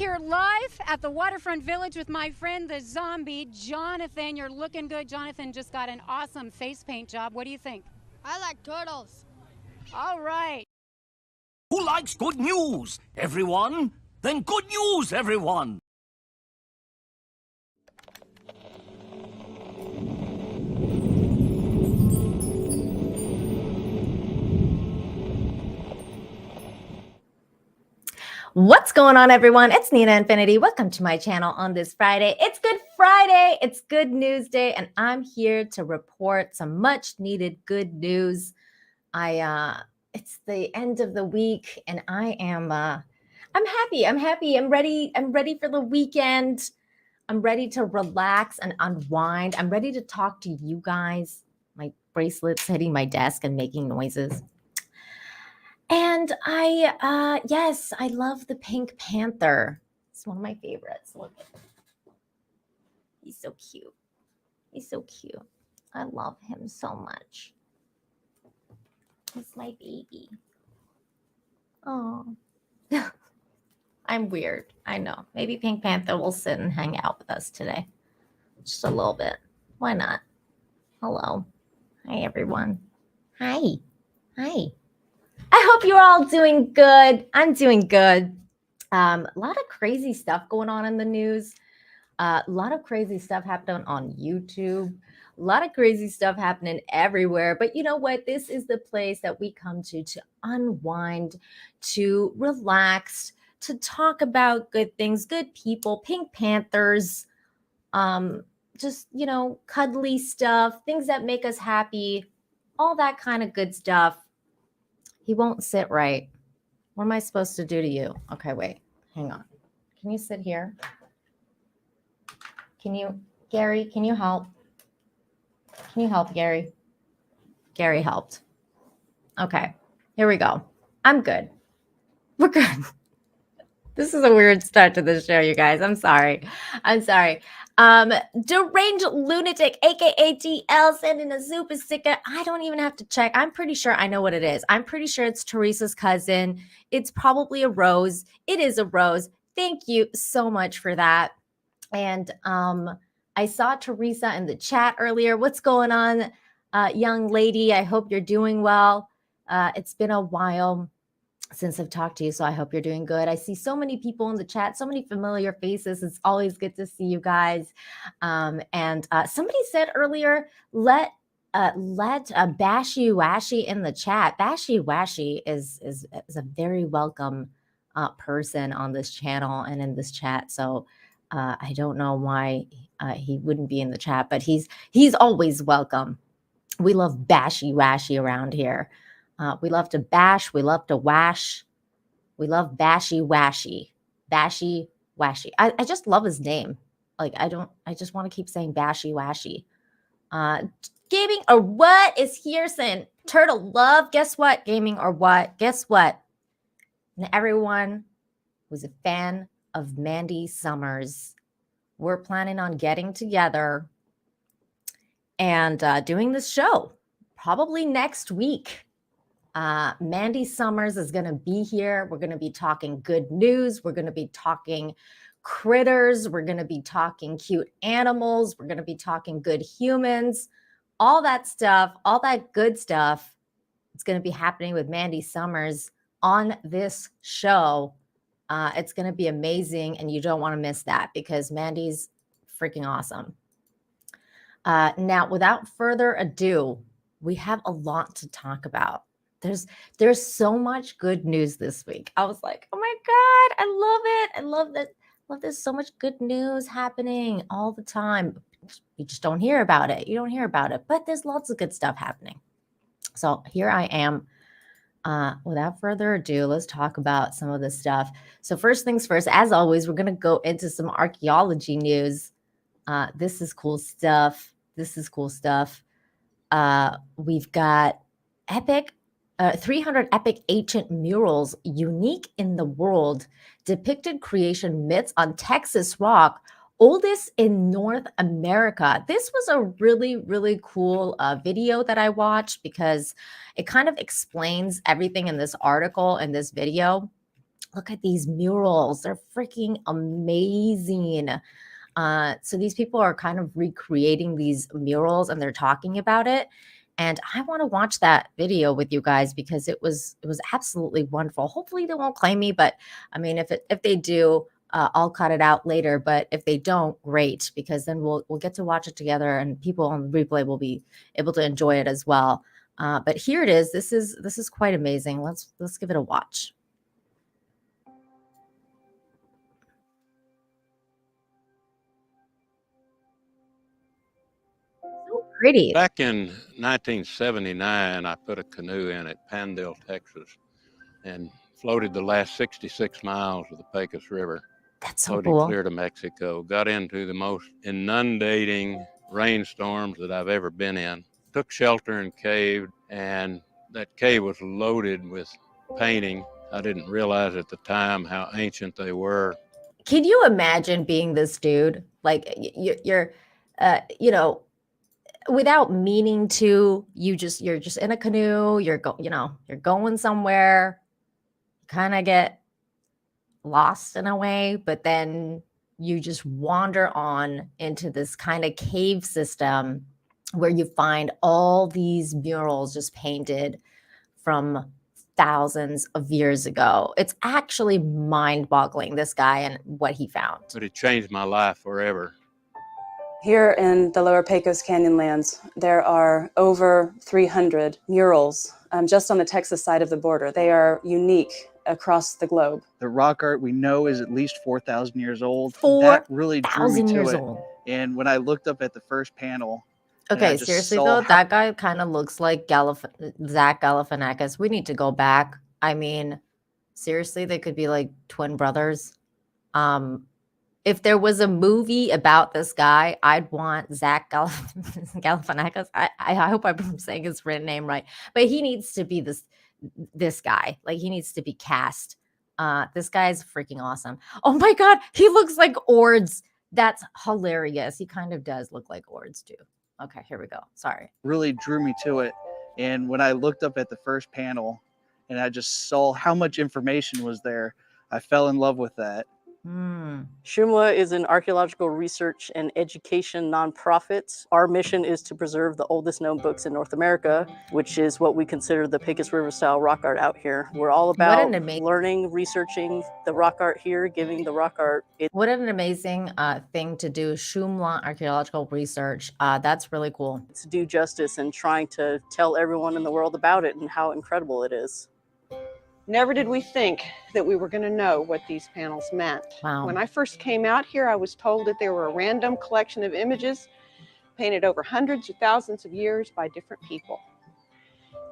here live at the Waterfront Village with my friend, the zombie, Jonathan. You're looking good. Jonathan just got an awesome face paint job. What do you think? I like turtles. All right. Who likes good news? Everyone? Then good news, everyone! What's going on, everyone? It's Nina Infinity. Welcome to my channel on this Friday. It's Good Friday. It's Good News Day, and I'm here to report some much needed good news. It's the end of the week, and I'm happy. I'm happy. I'm ready. I'm ready for the weekend. I'm ready to relax and unwind. I'm ready to talk to you guys. My bracelet's hitting my desk and making noises. And yes, I love the Pink Panther. It's one of my favorites. Look at him. He's so cute. He's so cute. I love him so much. He's my baby. Oh, I'm weird. I know. Maybe Pink Panther will sit and hang out with us today. Just a little bit. Why not? Hello. Hi, everyone. Hi. Hi. I hope you're all doing good. I'm doing good. A lot of crazy stuff going on in the news. A lot of crazy stuff happening on YouTube. A lot of crazy stuff happening everywhere. But you know what? This is the place that we come to unwind, to relax, to talk about good things, good people, Pink Panthers, just, cuddly stuff, things that make us happy, all that kind of good stuff. He won't sit right. What am I supposed to do to you? Okay, wait. Hang on. Can you sit here? Gary, can you help? Can you help, Gary? Gary helped. Okay, here we go. I'm good. We're good. This is a weird start to the show, you guys. I'm sorry. Deranged lunatic, aka DL, sending a super sticker. I don't even have to check. I'm pretty sure I know what it is. I'm pretty sure it's Teresa's cousin. It's probably a rose. It is a rose. Thank you so much for that. And I saw Teresa in the chat earlier. What's going on, young lady? I hope you're doing well. It's been a while since I've talked to you, so I hope you're doing good. I see so many people in the chat, so many familiar faces. It's always good to see you guys. And somebody said earlier, let Bashy Washy in the chat. Bashy Washy is a very welcome person on this channel and in this chat. So I don't know why he wouldn't be in the chat, but he's always welcome. We love Bashy Washy around here. We love to bash. We love to wash. We love Bashy Washy. Bashy Washy. I just love his name. I just want to keep saying Bashy Washy. Gaming or what is here saying Turtle Love. Guess what? Gaming or what? Guess what? And everyone who's a fan of Mandy Summers, we're planning on getting together and doing this show probably next week. Mandy Summers is going to be here. We're going to be talking good news. We're going to be talking critters. We're going to be talking cute animals. We're going to be talking good humans. All that stuff, all that good stuff, it's going to be happening with Mandy Summers on this show. It's going to be amazing, and you don't want to miss that because Mandy's freaking awesome. Now, without further ado, we have a lot to talk about. There's so much good news this week. I was like, oh my God, I love it. I love that. There's so much good news happening all the time. You just don't hear about it. You don't hear about it, but there's lots of good stuff happening. So here I am. Without further ado, let's talk about some of this stuff. So first things first, as always, we're going to go into some archaeology news. This is cool stuff. We've got 300 epic ancient murals, unique in the world, depicted creation myths on Texas rock, oldest in North America. This was a really, really cool video that I watched because it kind of explains everything in this article and this video. Look at these murals. They're freaking amazing. So these people are kind of recreating these murals and they're talking about it. And I want to watch that video with you guys because it was absolutely wonderful. Hopefully they won't claim me, but I mean if they do, I'll cut it out later. But if they don't, great, because then we'll get to watch it together and people on replay will be able to enjoy it as well. But here it is. This is quite amazing. Let's give it a watch. So pretty. Back in 1979, I put a canoe in at Pandale, Texas, and floated the last 66 miles of the Pecos River. That's so Floated cool. clear to Mexico. Got into the most inundating rainstorms that I've ever been in. Took shelter and caved, and that cave was loaded with painting. I didn't realize at the time how ancient they were. Can you imagine being this dude? Like you're without meaning to, you're just in a canoe, you're going somewhere, kind of get lost in a way, but then you just wander on into this kind of cave system where you find all these murals just painted from thousands of years ago. It's actually mind-boggling, this guy and what he found. But it changed my life forever. Here in the Lower Pecos Canyonlands, there are over 300 murals just on the Texas side of the border. They are unique across the globe. The rock art we know is at least 4,000 years old. 4,000 That really drew me to years it. old. And when I looked up at the first panel, and I Okay, just seriously saw though, how- that guy kind of looks like Zach Galifianakis. We need to go back. I mean, seriously, they could be like twin brothers. If there was a movie about this guy, I'd want Zach Galifianakis. I hope I'm saying his real name right, but he needs to be this guy. Like, he needs to be cast. This guy's freaking awesome. Oh my god, he looks like Ords. That's hilarious. He kind of does look like Ords too. Okay, here we go. Sorry. really drew me to it. And when I looked up at the first panel and I just saw how much information was there, I fell in love with that. SHUMLA is an archaeological research and education nonprofit. Our mission is to preserve the oldest known books in North America, which is what we consider the Pecos River style rock art out here. We're all about learning, researching the rock art here, giving the rock art What an amazing thing to do. SHUMLA archaeological research. That's really cool. its due justice and trying to tell everyone in the world about it and how incredible it is. Never did we think that we were going to know what these panels meant. Wow. When I first came out here, I was told that they were a random collection of images painted over hundreds of thousands of years by different people,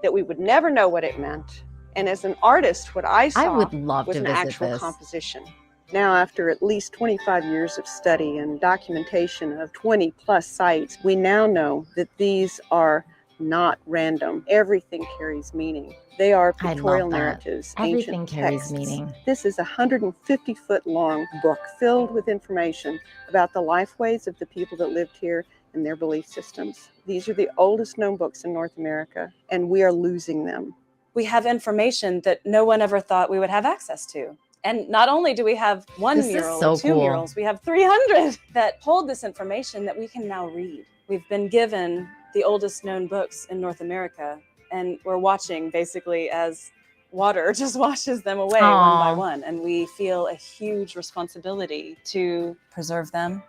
that we would never know what it meant. And as an artist, what I saw would love was to an visit actual this. composition. Now, after at least 25 years of study and documentation of 20 plus sites, we now know that these are not random. Everything carries meaning. They are I pictorial love that. narratives, Everything ancient carries texts. meaning. This is a 150-foot long book filled with information about the lifeways of the people that lived here and their belief systems. These are the oldest known books in North America, and we are losing them. We have information that no one ever thought we would have access to. And not only do we have one This is mural so or two cool. murals, we have 300 that hold this information that we can now read. We've been given the oldest known books in North America, and we're watching basically as water just washes them away one by Aw. one. And we feel a huge responsibility to preserve them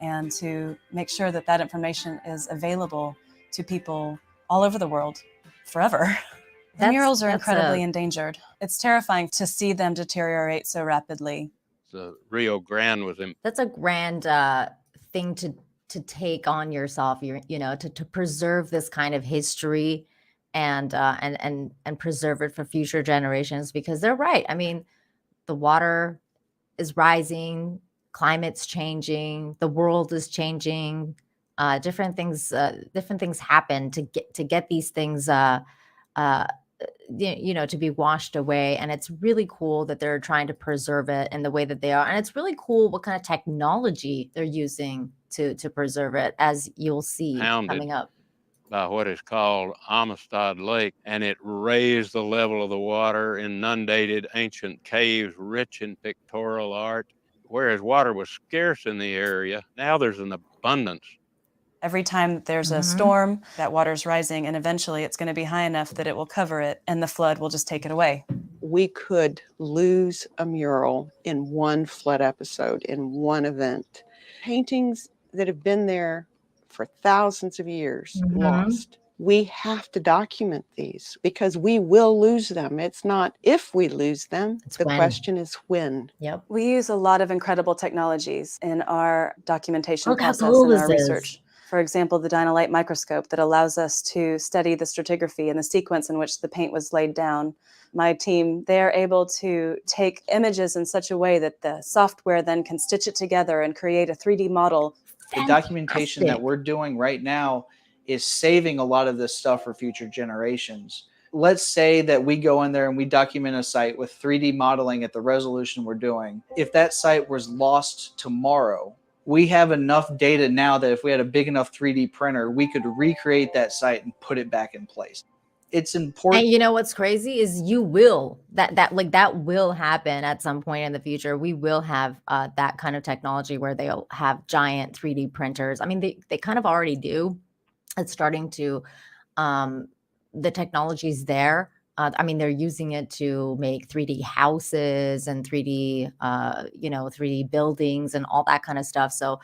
and to make sure that that information is available to people all over the world forever. The That's- murals are that's incredibly a- endangered. It's terrifying to see them deteriorate so rapidly. The Rio Grande was in That's a grand thing to take on yourself. To preserve this kind of history and preserve it for future generations, because they're right. I mean, the water is rising, climate's changing, the world is changing. Different things happen to get these things to be washed away. And it's really cool that they're trying to preserve it in the way that they are. And it's really cool what kind of technology they're using to preserve it, as you'll see Pounded. coming up. by what is called Amistad Lake, and it raised the level of the water, inundated ancient caves rich in pictorial art. Whereas water was scarce in the area, now there's an abundance. Every time there's a storm, that water's rising, and eventually it's going to be high enough that it will cover it, and the flood will just take it away. We could lose a mural in one flood episode, in one event. Paintings that have been there for thousands of years, lost. We have to document these because we will lose them. It's not if we lose them, It's the when. question is when. Yep. We use a lot of incredible technologies in our documentation Look how process cool and this our is. research. For example, the dynalite microscope that allows us to study the stratigraphy and the sequence in which the paint was laid down. My team, they're able to take images in such a way that the software then can stitch it together and create a 3D model. The documentation that Fantastic. we're doing right now is saving a lot of this stuff for future generations. Let's say that we go in there and we document a site with 3D modeling at the resolution we're doing. If that site was lost tomorrow, we have enough data now that if we had a big enough 3D printer, we could recreate that site and put it back in place. It's important. And you know what's crazy is you will that will happen at some point in the future. We will have that kind of technology where they'll have giant 3D printers. I mean, they kind of already do. It's starting to the technology's there. I mean, they're using it to make 3D houses and 3D 3D buildings and all that kind of stuff. So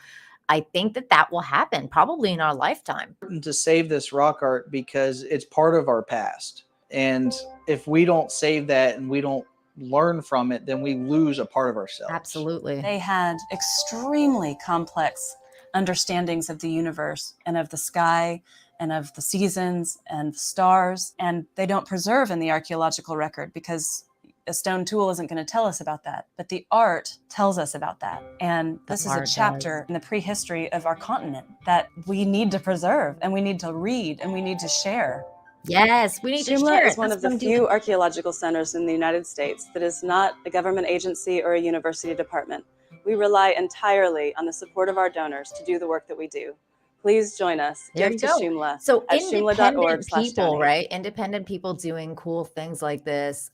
I think that will happen probably in our lifetime. To save this rock art because it's part of our past. And if we don't save that and we don't learn from it, then we lose a part of ourselves. Absolutely. They had extremely complex understandings of the universe and of the sky and of the seasons and the stars, and they don't preserve in the archaeological record because a stone tool isn't going to tell us about that, but the art tells us about that. And this is a chapter in the prehistory of our continent that we need to preserve and we need to read and we need to share. Yes, we need to Shumla share it. is one That's of the what I'm few doing. archaeological centers in the United States that is not a government agency or a university department. We rely entirely on the support of our donors to do the work that we do. Please join us. There Give you to go. Shumla So at independent people, shumla.org/donate. right? Independent people doing cool things like this.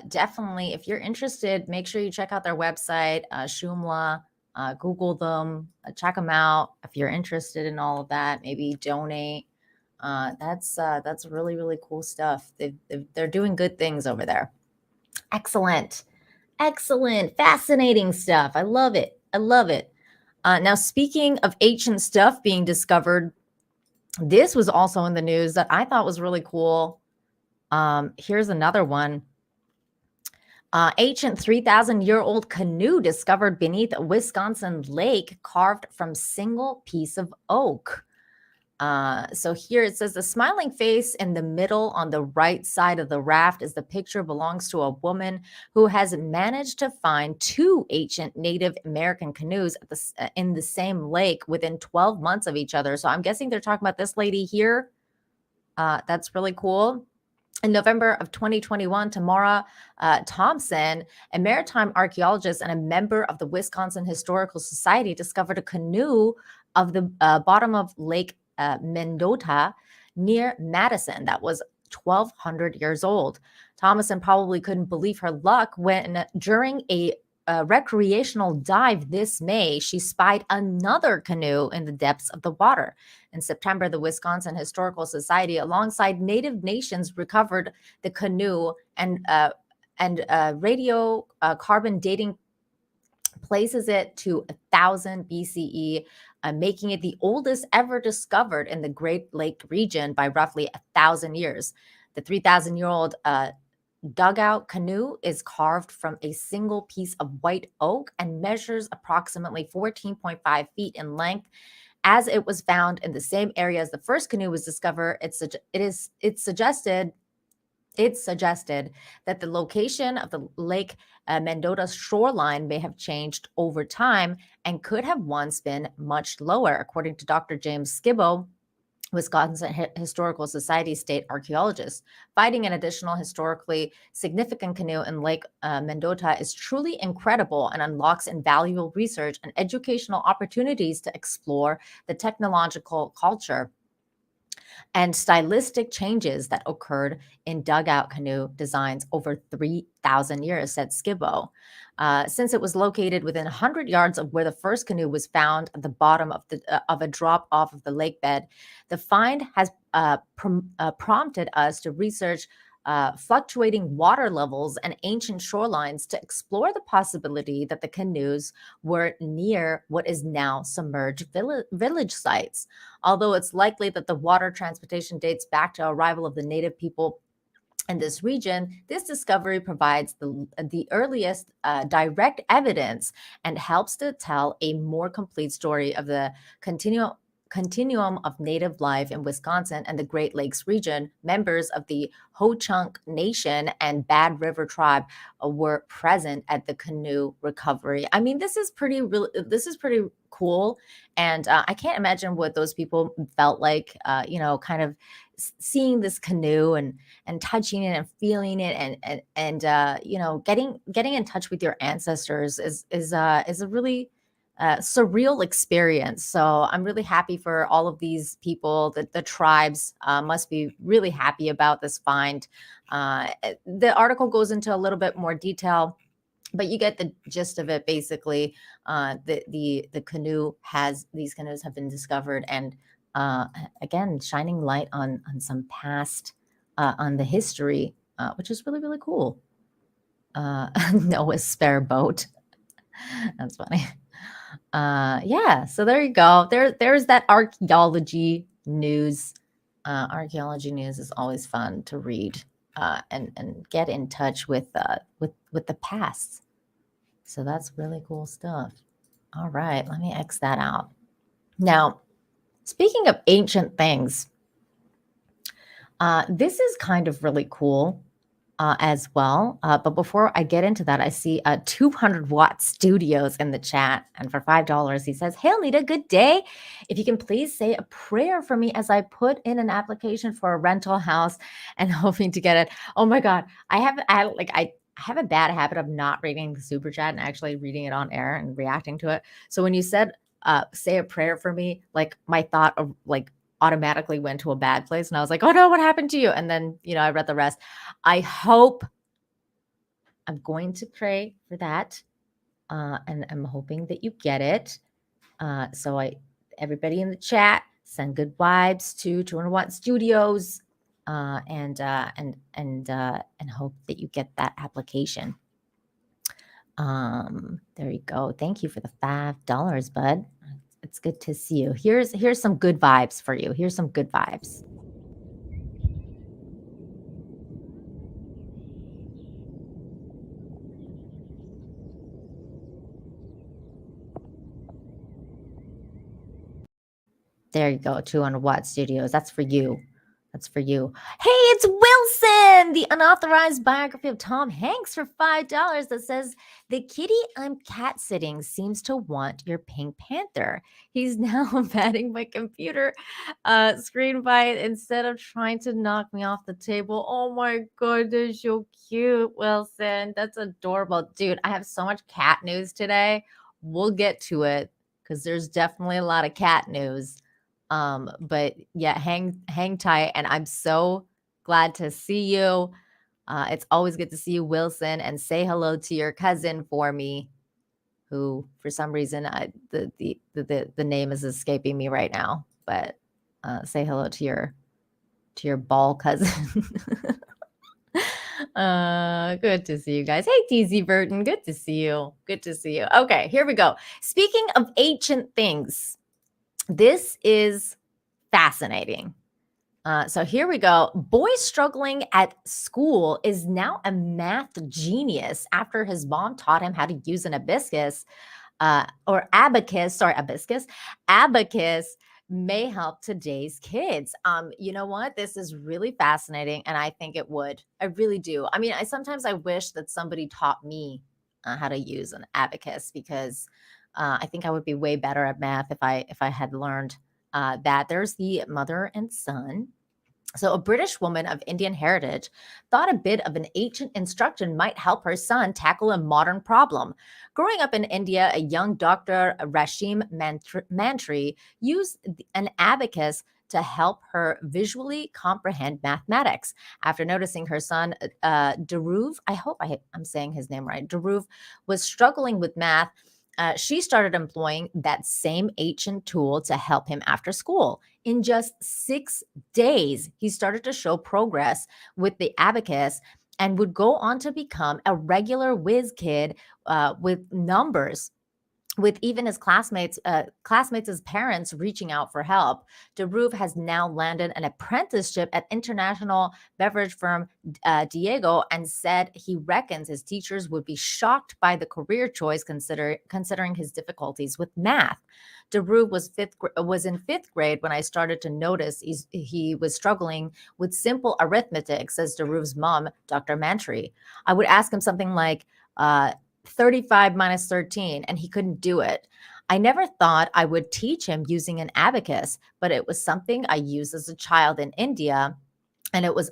Definitely, if you're interested, make sure you check out their website, Shumla. Google them, check them out. If you're interested in all of that, maybe donate. That's really, really cool stuff. They're doing good things over there. Excellent. Fascinating stuff. I love it. Now, speaking of ancient stuff being discovered, this was also in the news that I thought was really cool. Here's another one. Ancient 3,000-year-old canoe discovered beneath a Wisconsin lake carved from single piece of oak. So here it says the smiling face in the middle on the right side of the raft is the picture belongs to a woman who has managed to find two ancient Native American canoes at in the same lake within 12 months of each other. So I'm guessing they're talking about this lady here. That's really cool. In November of 2021, Tamara Thompson, a maritime archaeologist and a member of the Wisconsin Historical Society, discovered a canoe of the bottom of Lake Mendota near Madison that was 1,200 years old. Thomason probably couldn't believe her luck when, during a recreational dive this May, she spied another canoe in the depths of the water. In September, the Wisconsin Historical Society, alongside Native nations, recovered the canoe and radio carbon dating places it to 1,000 BCE, making it the oldest ever discovered in the Great Lake region by roughly 1,000 years. The 3,000-year-old dugout canoe is carved from a single piece of white oak and measures approximately 14.5 feet in length. As it was found in the same area as the first canoe was discovered, it's suggested that the location of the Lake Mendota's shoreline may have changed over time and could have once been much lower, according to Dr. James Skibbo, Wisconsin Historical Society state archaeologist. Finding an additional historically significant canoe in Lake Mendota is truly incredible and unlocks invaluable research and educational opportunities to explore the technological culture and stylistic changes that occurred in dugout canoe designs over 3,000 years, said Skibbo. Since it was located within 100 yards of where the first canoe was found at the bottom of a drop off of the lake bed, the find has prompted us to research fluctuating water levels and ancient shorelines to explore the possibility that the canoes were near what is now submerged village sites. Although it's likely that the water transportation dates back to arrival of the native people in this region, this discovery provides the earliest direct evidence and helps to tell a more complete story of the continuum of native life in Wisconsin and the Great Lakes region. Members of the Ho-Chunk Nation and Bad River Tribe were present at the canoe recovery. I mean, this is pretty cool, and I can't imagine what those people felt like. Kind of seeing this canoe and touching it and feeling it and getting in touch with your ancestors is a really surreal experience. So I'm really happy for all of these people. That the tribes must be really happy about this find. The article goes into a little bit more detail, but you get the gist of it. Basically, the these canoes have been discovered, and again, shining light on some past on the history, which is really, really cool. Noah's spare boat. That's funny. Yeah, so there you go. There's that archaeology news. Archaeology news is always fun to read and get in touch with the past. So that's really cool stuff. All right, let me X that out. Now, speaking of ancient things, this is kind of really cool as well. But before I get into that, I see 200 Watt Studios in the chat. And for $5, he says, "Hey, Alita, good day. If you can please say a prayer for me as I put in an application for a rental house and hoping to get it." Oh my God. I have a bad habit of not reading the super chat and actually reading it on air and reacting to it. So when you said, say a prayer for me, like my thought of automatically went to a bad place. And I was like, oh no, what happened to you? And then, I read the rest. I'm going to pray for that. And I'm hoping that you get it. So everybody in the chat, send good vibes to 200 Watt Studios, and hope that you get that application. There you go. Thank you for the $5, bud. It's good to see you. Here's some good vibes for you. Here's some good vibes. There you go. 200 Watt Studios. That's for you. That's for you. Hey, it's Wilson, the unauthorized biography of Tom Hanks for $5 that says, "The kitty I'm cat sitting seems to want your Pink Panther. He's now patting my computer screen by it instead of trying to knock me off the table." Oh my goodness, so cute, Wilson. That's adorable. Dude, I have so much cat news today. We'll get to it because there's definitely a lot of cat news. But yeah, hang tight, and I'm so glad to see you. It's always good to see you, Wilson, and say hello to your cousin for me, who for some reason the name is escaping me right now. But say hello to your ball cousin. Good to see you guys. Hey, TZ Burton, good to see you. Good to see you. Okay, here we go. Speaking of ancient things. This is fascinating. So here we go. Boy struggling at school is now a math genius after his mom taught him how to use an abacus. Abacus may help today's kids. You know what? This is really fascinating, and I think it would. I really do. I mean, sometimes I wish that somebody taught me how to use an abacus, because I think I would be way better at math if I had learned that. There's the mother and son. So a British woman of Indian heritage thought a bit of an ancient instruction might help her son tackle a modern problem. Growing up in India, a young Dr. Rashim Mantri used an abacus to help her visually comprehend mathematics. After noticing her son, Deruv, I hope I'm saying his name right, Deruv was struggling with math, she started employing that same ancient tool to help him after school. In just 6 days, he started to show progress with the abacus and would go on to become a regular whiz kid with numbers, with even his classmates' parents reaching out for help. DeRuve has now landed an apprenticeship at international beverage firm Diego, and said he reckons his teachers would be shocked by the career choice, considering his difficulties with math. DeRuve was in fifth grade when I started to notice he was struggling with simple arithmetic, says DeRuve's mom, Dr. Mantry. I would ask him something like, 35 minus 13, and he couldn't do it. I never thought I would teach him using an abacus, but it was something I used as a child in India, and it was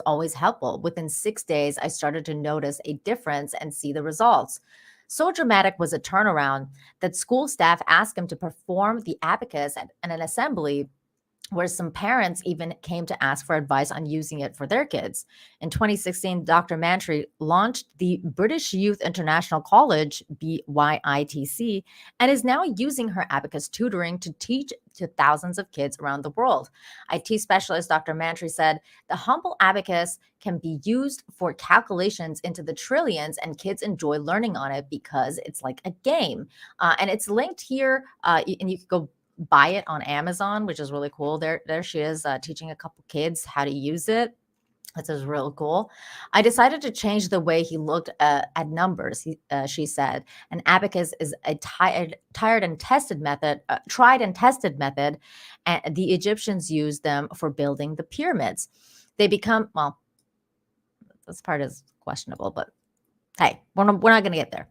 always helpful. Within 6 days, I started to notice a difference and see the results. So dramatic was a turnaround that school staff asked him to perform the abacus at an assembly, where some parents even came to ask for advice on using it for their kids. In 2016, Dr. Mantry launched the British Youth International College, BYITC, and is now using her abacus tutoring to teach to thousands of kids around the world. IT specialist Dr. Mantry said, the humble abacus can be used for calculations into the trillions, and kids enjoy learning on it because it's like a game. And it's linked here, and you can go buy it on Amazon, which is really cool. There she is, teaching a couple kids how to use it. This is real cool. I decided to change the way he looked at numbers. She said, an abacus is a tried and tested method, and the Egyptians used them for building the pyramids. They become, well, this part is questionable, but hey, we're not going to get there.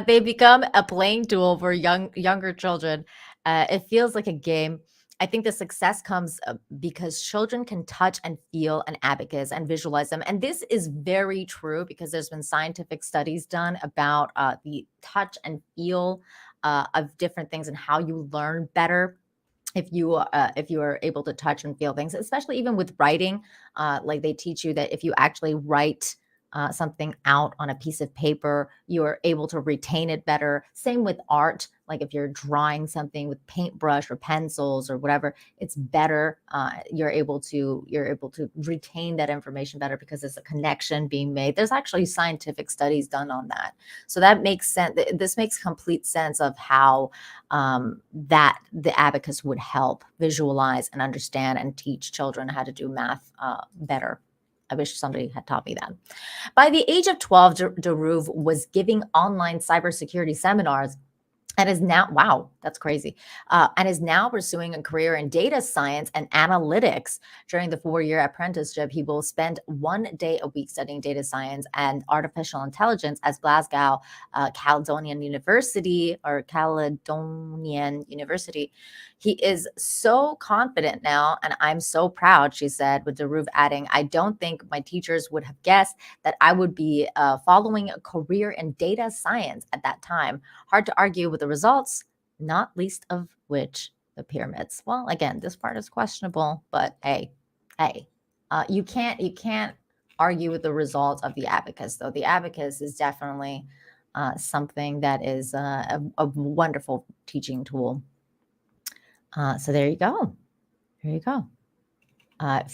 They become a playing tool for younger children. It feels like a game. I think the success comes because children can touch and feel an abacus and visualize them. And this is very true, because there's been scientific studies done about the touch and feel of different things and how you learn better if you are able to touch and feel things, especially even with writing. Like they teach you that if you actually write something out on a piece of paper, you're able to retain it better. Same with art. Like if you're drawing something with paintbrush or pencils or whatever, it's better. You're able to retain that information better because there's a connection being made. There's actually scientific studies done on that. So that makes sense. This makes complete sense of how that the abacus would help visualize and understand and teach children how to do math better. I wish somebody had taught me that. By the age of 12, Deruve was giving online cybersecurity seminars, and is now, wow, that's crazy, and is now pursuing a career in data science and analytics. During the 4-year apprenticeship, he will spend 1 day a week studying data science and artificial intelligence at Glasgow Caledonian University. He is so confident now, and I'm so proud, she said, with Deruve adding, I don't think my teachers would have guessed that I would be following a career in data science at that time. Hard to argue with the results, not least of which the pyramids. Well, again, this part is questionable, but hey, you can't argue with the results of the abacus, though. The abacus is definitely something that is a wonderful teaching tool. So there you go. There you go.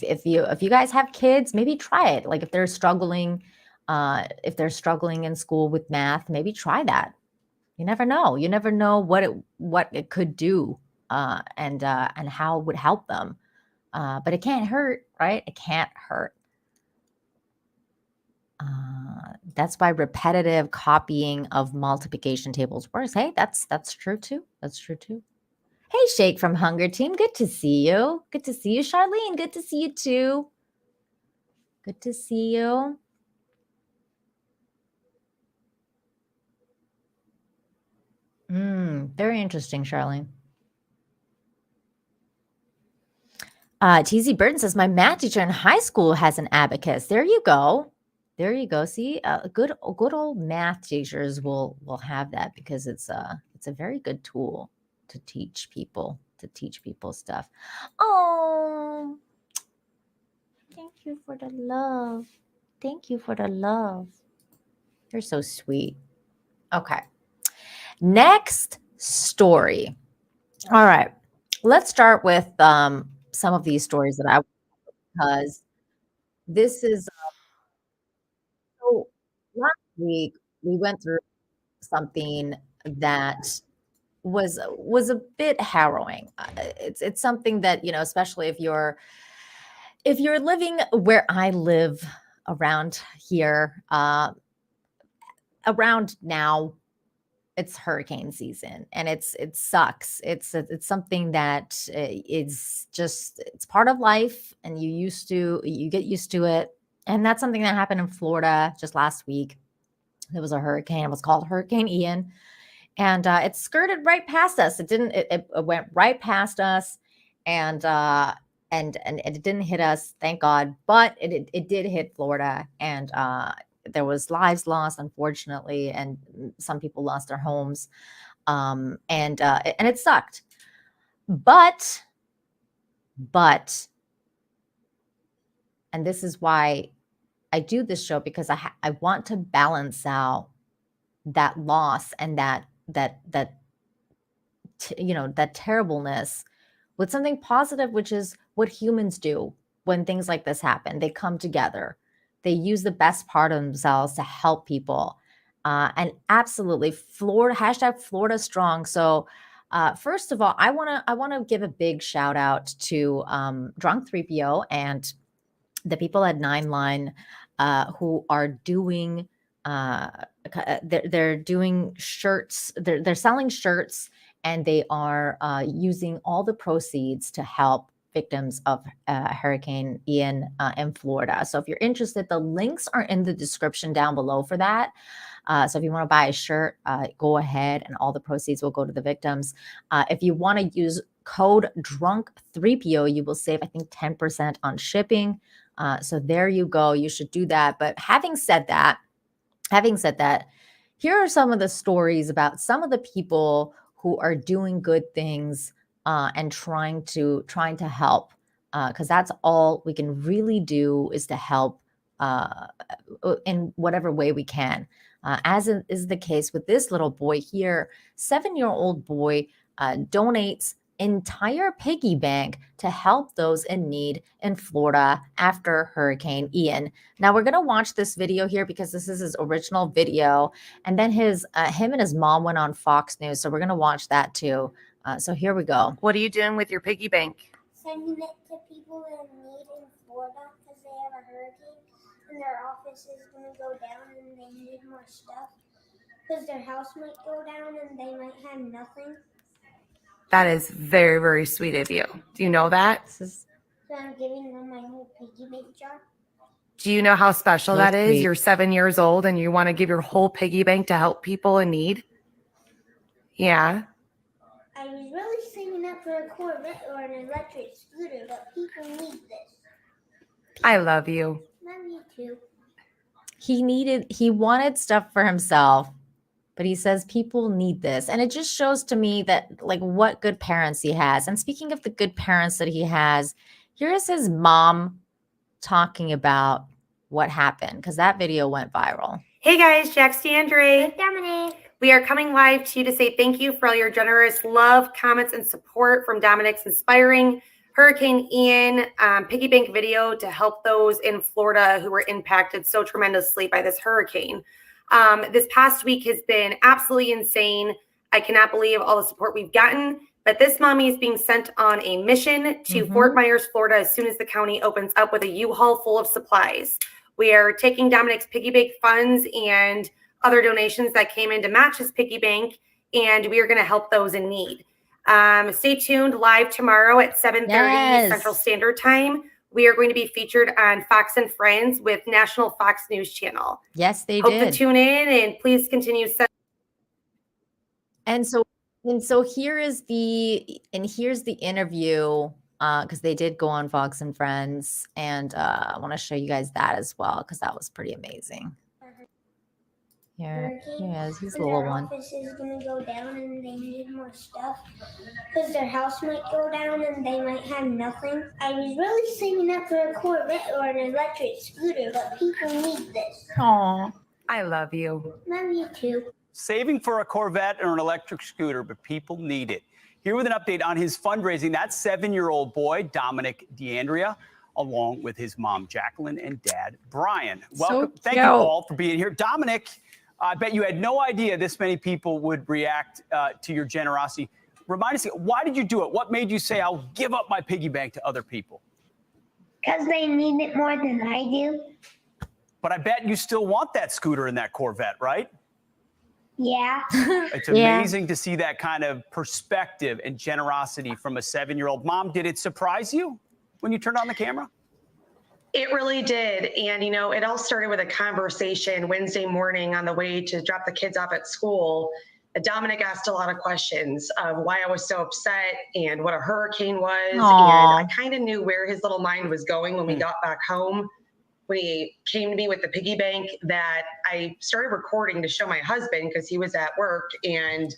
If you guys have kids, maybe try it. Like if they're struggling in school with math, maybe try that. You never know. You never know what it could do, and how it would help them. But it can't hurt, right? It can't hurt. That's why repetitive copying of multiplication tables works. Hey, that's true too. That's true too. Hey, Shake from Hunger Team. Good to see you. Good to see you, Charlene. Good to see you too. Good to see you. Very interesting, Charlene. TZ Burton says, my math teacher in high school has an abacus. There you go. There you go. See, good old math teachers will have that, because it's a very good tool to teach people to teach people stuff. Oh, thank you for the love. Thank you for the love. You're so sweet. Okay. Next story. All right. Let's start with some of these stories that because this is so last week we went through something that was a bit harrowing. It's something that, you know, especially if you're living where I live around here, around now, it's hurricane season, and it sucks. It's something that is just, it's part of life, and you get used to it. And that's something that happened in Florida just last week. There was a hurricane. It was called Hurricane Ian, and it skirted right past us. It didn't. It went right past us, and it didn't hit us, thank God. But it did hit Florida, and there was lives lost, unfortunately, and some people lost their homes, and it sucked. But, and this is why I do this show, because I want to balance out that loss and that terribleness with something positive, which is what humans do when things like this happen. They come together. They use the best part of themselves to help people. And absolutely, Florida, #Florida Strong. So first of all, I want to give a big shout out to Drunk 3PO and the people at 9line who are doing they're doing shirts. They're selling shirts, and they are using all the proceeds to help victims of Hurricane Ian in Florida. So if you're interested, the links are in the description down below for that. So if you want to buy a shirt, go ahead, and all the proceeds will go to the victims. If you want to use code DRUNK3PO, you will save, I think, 10% on shipping. So there you go. You should do that. But having said that, here are some of the stories about some of the people who are doing good things and trying to help, because that's all we can really do, is to help in whatever way we can. As is the case with this little boy here, 7-year-old boy donates entire piggy bank to help those in need in Florida after Hurricane Ian. Now we're going to watch this video here because this is his original video, and then him and his mom went on Fox News, so we're going to watch that too. So here we go. What are you doing with your piggy bank? Sending it to people in need in Florida because they have a hurricane and their office is going to go down and they need more stuff because their house might go down and they might have nothing. That is very, very sweet of you. Do you know that? So I'm giving them my whole piggy bank jar. Do you know how special So that is? sweet. You're 7 years old and you want to give your whole piggy bank to help people in need? Yeah. I was really saving up for a Corvette or an electric scooter, but people need this. I love you. Love you too. He wanted stuff for himself, but he says people need this. And it just shows to me that, like, what good parents he has. And speaking of the good parents that he has, here's his mom talking about what happened, because that video went viral. Hey guys, Jax DeAndre. Hi, Dominic. We are coming live to you to say thank you for all your generous love, comments, and support from Dominic's inspiring Hurricane Ian piggy bank video to help those in Florida who were impacted so tremendously by this hurricane. This past week has been absolutely insane. I cannot believe all the support we've gotten, but this mommy is being sent on a mission to Fort Myers, Florida, as soon as the county opens up with a U-Haul full of supplies. We are taking Dominic's piggy bank funds and other donations that came in to match his piggy bank, and we are going to help those in need. Stay tuned. Live tomorrow at 7:30 Central Standard Time. We are going to be featured on Fox and Friends with National Fox News Channel. Yes, they Hope did. to tune in, and please continue. And so here's the interview, because they did go on Fox and Friends, and I want to show you guys that as well, because that was pretty amazing. Here he is. He's the and little their one. office is gonna go down and they need more stuff because their house might go down and they might have nothing. I was really saving up for a Corvette or an electric scooter, but people need this. Aw. I love you. Love you too. Saving for a Corvette or an electric scooter, but people need it. Here with an update on his fundraising, that 7-year-old boy, Dominic DeAndrea, along with his mom, Jacqueline, and dad, Brian. Welcome. Thank you all for being here. Dominic, I bet you had no idea this many people would react to your generosity. Remind us, why did you do it? What made you say, I'll give up my piggy bank to other people? Because they need it more than I do. But I bet you still want that scooter and that Corvette, right? Yeah. It's amazing to see that kind of perspective and generosity from a 7-year-old. Mom, did it surprise you when you turned on the camera? It really did. And, you know, it all started with a conversation Wednesday morning on the way to drop the kids off at school. Dominic asked a lot of questions of why I was so upset and what a hurricane was. Aww. And I kind of knew where his little mind was going when we got back home. When he came to me with the piggy bank, that I started recording to show my husband because he was at work, and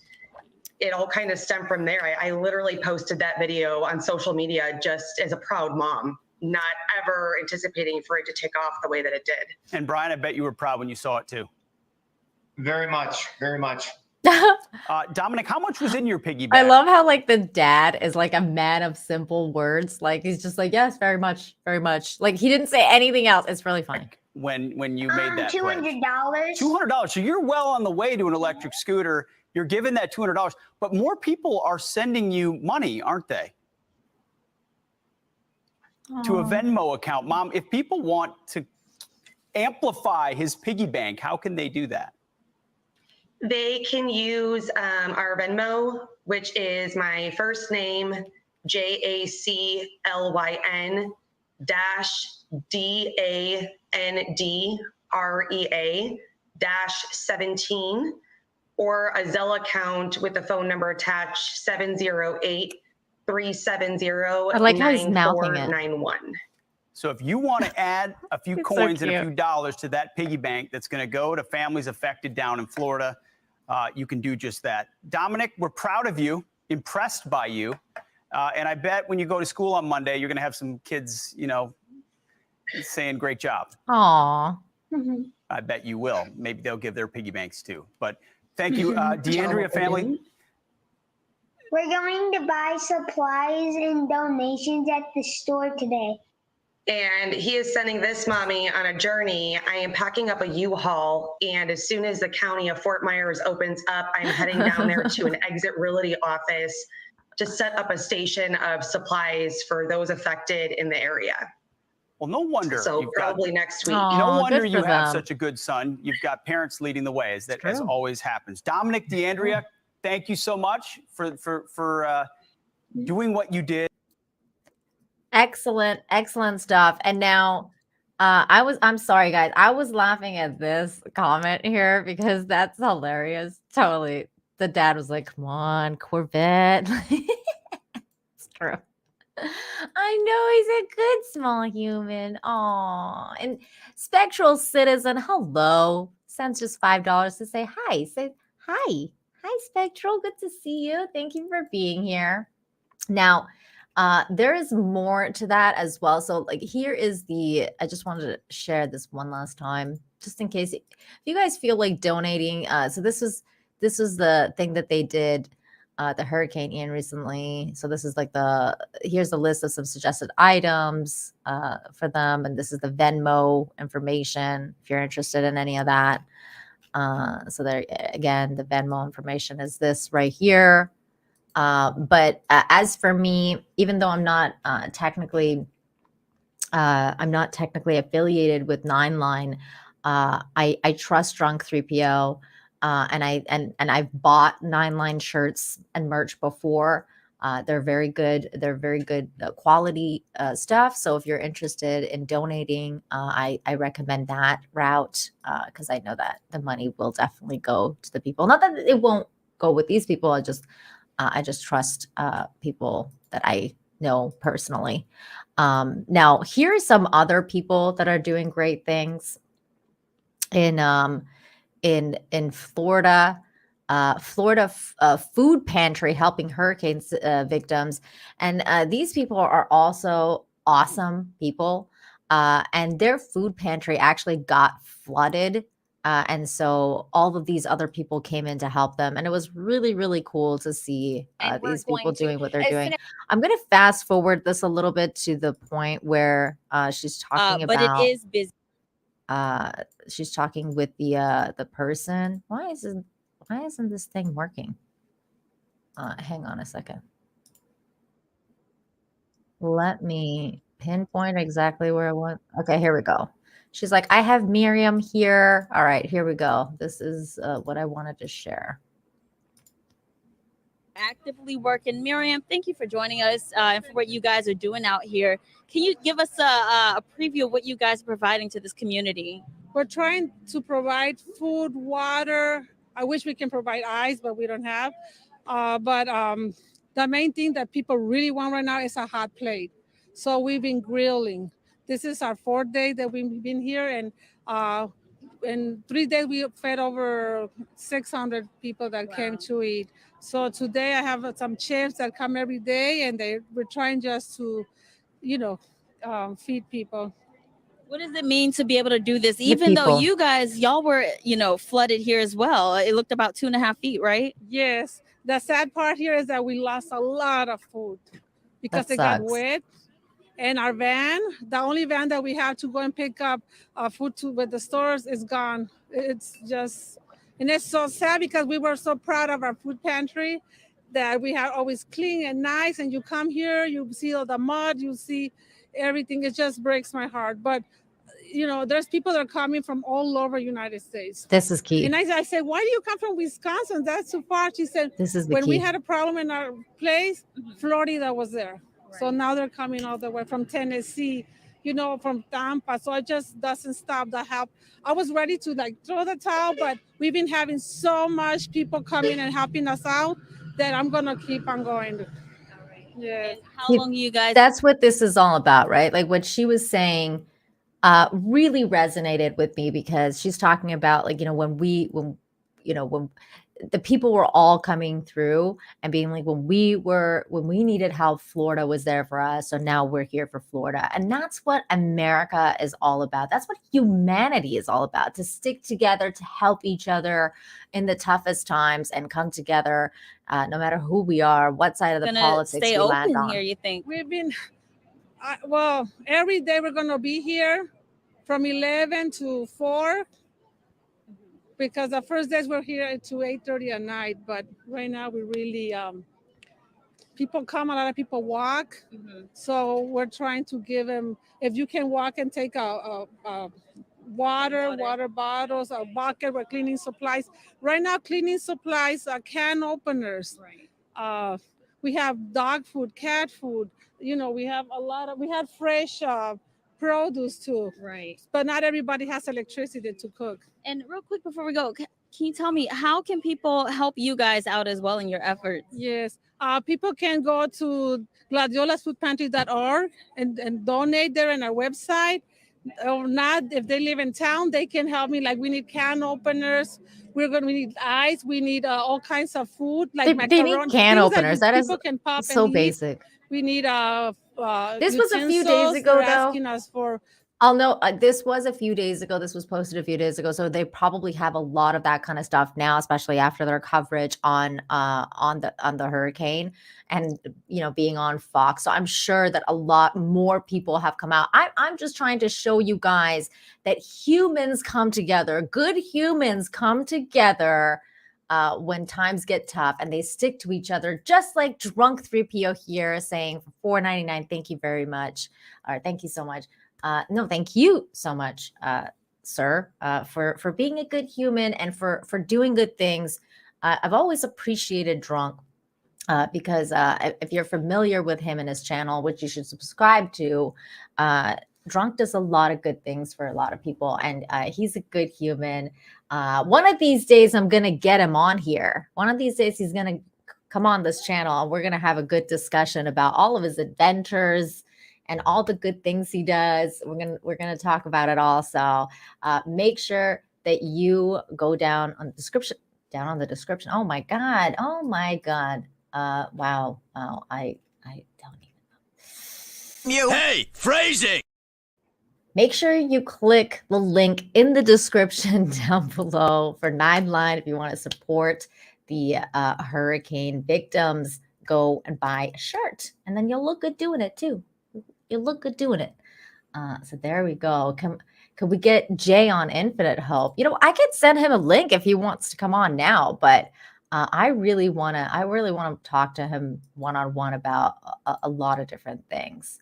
it all kind of stemmed from there. I literally posted that video on social media just as a proud mom, not ever anticipating for it to take off the way that it did. And Brian, I bet you were proud when you saw it too. Very much, very much. Dominic, how much was in your piggy I bank? love how like the dad is like a man of simple words. Like he's just like, yes, very much, very much. Like he didn't say anything else. It's really funny. When you made that $200. $200. So you're well on the way to an electric scooter. You're given that $200, but more people are sending you money, aren't they? To a Venmo account. Mom, if people want to amplify his piggy bank, how can they do that? They can use our Venmo, which is my first name, JACLYN DANDREA-17, or a Zelle account with the phone number attached, 708-370-9491. I like how he's mouthing it. So if you want to add a few It's so coins and a cute. few dollars to that piggy bank that's going to go to families affected down in Florida, you can do just that. Dominic, we're proud of you, impressed by you. And I bet when you go to school on Monday, you're going to have some kids, you know, saying great job. Aw. I bet you will. Maybe they'll give their piggy banks too. But thank you, DeAndrea family. We're going to buy supplies and donations at the store today. And he is sending this mommy on a journey. I am packing up a U-Haul, and as soon as the county of Fort Myers opens up, I'm heading down there to an Exit Realty office to set up a station of supplies for those affected in the area. Well, no wonder. So probably next week. No wonder good you for have them. such a good son. You've got parents leading the way, as true. always happens. Dominic DeAndrea, thank you so much for doing what you did. Excellent, excellent stuff. And now I'm sorry guys. I was laughing at this comment here because that's hilarious. Totally. The dad was like, come on, Corvette. It's true. I know he's a good small human. Aw. And Spectral Citizen, hello. Sends just $5 to say hi. Say hi. Hi, Spectral. Good to see you. Thank you for being here. Now, there is more to that as well. So like here is I just wanted to share this one last time, just in case if you guys feel like donating. So this was the thing that they did, the Hurricane Ian recently. So this is like here's the list of some suggested items for them. And this is the Venmo information if you're interested in any of that. So there again, the Venmo information is this right here. But as for me, even though I'm not technically affiliated with 9line, I trust Drunk 3PO, and I've bought 9line shirts and merch before. They're very good. They're very good quality stuff. So if you're interested in donating, I recommend that route because I know that the money will definitely go to the people. Not that it won't go with these people. I just trust people that I know personally. Now, here are some other people that are doing great things in in Florida. Florida food pantry helping hurricane victims, and these people are also awesome people. And their food pantry actually got flooded, and so all of these other people came in to help them, and it was really, really cool to see And we're these people going to, doing what they're as doing. soon I'm going to fast forward this a little bit to the point where she's talking but it about is busy. she's talking with the person. Why isn't this thing working? Hang on a second. Let me pinpoint exactly where I want. Okay, here we go. She's like, I have Miriam here. All right, here we go. This is what I wanted to share. Actively working. Miriam, thank you for joining us and for what you guys are doing out here. Can you give us a preview of what you guys are providing to this community? We're trying to provide food, water. I wish we can provide ice, but we don't have. But the main thing that people really want right now is a hot plate. So we've been grilling. This is our 4th day that we've been here, and in 3 days we fed over 600 people that came to eat. So today I have some chefs that come every day, and we're trying just to, feed people. What does it mean to be able to do this, The even though people. you guys, y'all were, flooded here as well? It looked about 2.5 feet, right? Yes. The sad part here is that we lost a lot of food because That it got sucks. wet. And our van, the only van that we have to go and pick up food with the stores is gone. It's just, and it's so sad because we were so proud of our food pantry that we have always clean and nice. And you come here, you see all the mud, you see everything. It just breaks my heart. But there's people that are coming from all over United States. This is key. And I said, why do you come from Wisconsin? That's too far. She said, This is the when we key. had a problem in our place, Florida was there. So now they're coming all the way from Tennessee, from Tampa. So it just doesn't stop the help. I was ready to throw the towel, but we've been having so much people coming and helping us out that I'm going to keep on going. Yeah. How long you guys? That's what this is all about, right? Like what she was saying really resonated with me because she's talking about when the people were all coming through and being like, when we needed help, Florida was there for us. So now we're here for Florida. And that's what America is all about. That's what humanity is all about, to stick together, to help each other in the toughest times and come together, no matter who we are, what side of the politics stay we land open on. here, you think? We've been, every day we're going to be here from 11 to 4. Because the first days we're here to 8:30 at night, but right now we really people come, a lot of people walk. So we're trying to give them, if you can walk and take a water bottles, a bucket, we're cleaning supplies. Right now, cleaning supplies are can openers. We have dog food, cat food. We have we have fresh produce too. Right. But not everybody has electricity to cook. And real quick before we go, can you tell me, how can people help you guys out as well in your efforts? Yes. People can go to gladiolasfoodpantry.org and donate there on our website. Or not, if they live in town, they can help me. Like we need can openers. We need ice. We need all kinds of food, like They macaroni. need can things openers. That is people can pop so and eat. basic. We need This was a few days utensils. ago, They're though. asking us for. I'll know this was a few days ago. This was posted a few days ago, so they probably have a lot of that kind of stuff now, especially after their coverage on the hurricane and being on Fox. So I'm sure that a lot more people have come out. I'm just trying to show you guys that humans come together. Good humans come together when times get tough, and they stick to each other, just like Drunk 3PO here saying for $4.99. Thank you very much. All right, thank you so much. No, thank you so much, sir, for being a good human and for doing good things. I've always appreciated Drunk because if you're familiar with him and his channel, which you should subscribe to, Drunk does a lot of good things for a lot of people, and he's a good human. One of these days, I'm going to get him on here. One of these days, he's going to come on this channel, and we're going to have a good discussion about all of his adventures and all the good things he does. We're gonna talk about it all. So make sure that you go down on the description. Oh my God. Wow. I don't even know. Hey, phrasing! Make sure you click the link in the description down below for 9line if you want to support the hurricane victims. Go and buy a shirt, and then you'll look good doing it too. You'll look good doing it. So there we go. Could we get Jay on Infinite Hope? I could send him a link if he wants to come on now, but I really want to talk to him one-on-one about a lot of different things.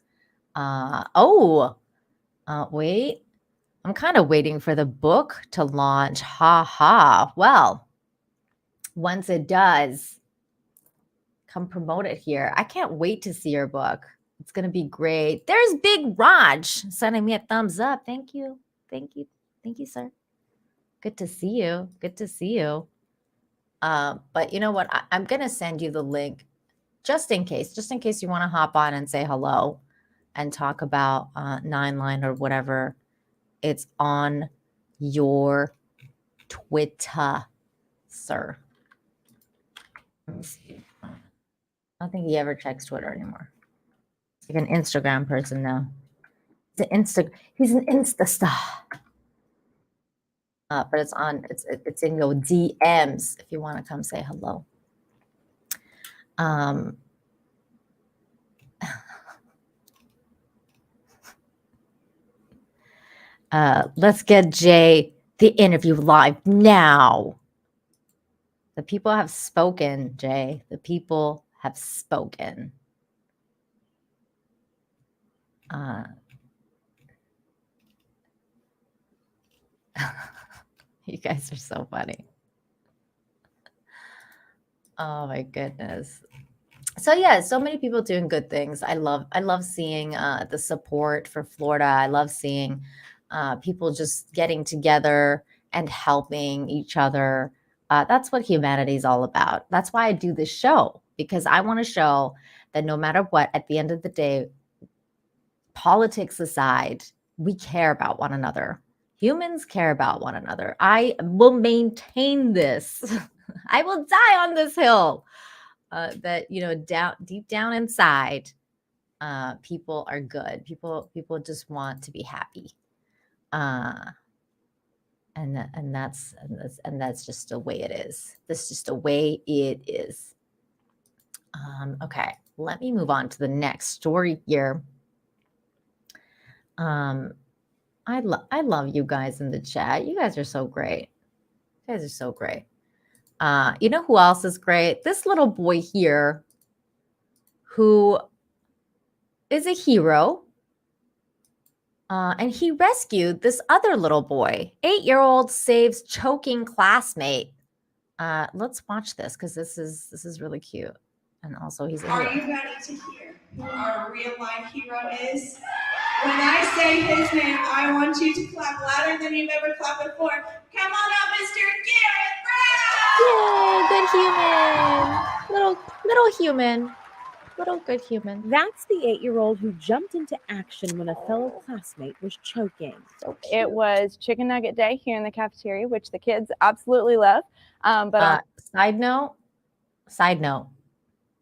Wait, I'm kind of waiting for the book to launch. Well, once it does, come promote it here. I can't wait to see your book. It's going to be great. There's Big Raj sending me a thumbs up. Thank you. Thank you, sir. Good to see you. But you know what? I'm going to send you the link just in case you want to hop on and say hello and talk about 9line or whatever. It's on your Twitter, sir. Let me see. I don't think he ever checks Twitter anymore. He's like an Instagram person now. He's an Insta star. But it's in your DMs if you want to come say hello. Let's get Jay the interview live now. The people have spoken, Jay. The people have spoken. You guys are so funny. Oh my goodness. So yeah, so many people doing good things. I love seeing the support for Florida. I love seeing people just getting together and helping each other. That's what humanity is all about. That's why I do this show, because I want to show that no matter what, at the end of the day, politics aside, we care about one another. Humans care about one another. I will maintain this. I will die on this hill. That deep down inside, people are good. People just want to be happy. And that's just the way it is. That's just the way it is. Okay, let me move on to the next story here. I love you guys in the chat. You guys are so great. You guys are so great. You know who else is great? This little boy here, who is a hero. And he rescued this other little boy. 8-year-old saves choking classmate. Let's watch this because this is really cute. And also he's a hero. Are you ready to hear who our real life hero is? When I say his name, I want you to clap louder than you've ever clapped before. Come on up, Mr. Garrett Brown! Yeah, good human. Little human. Little good human. That's the 8-year-old who jumped into action when a fellow classmate was choking. So it was chicken nugget day here in the cafeteria, which the kids absolutely love. Side note,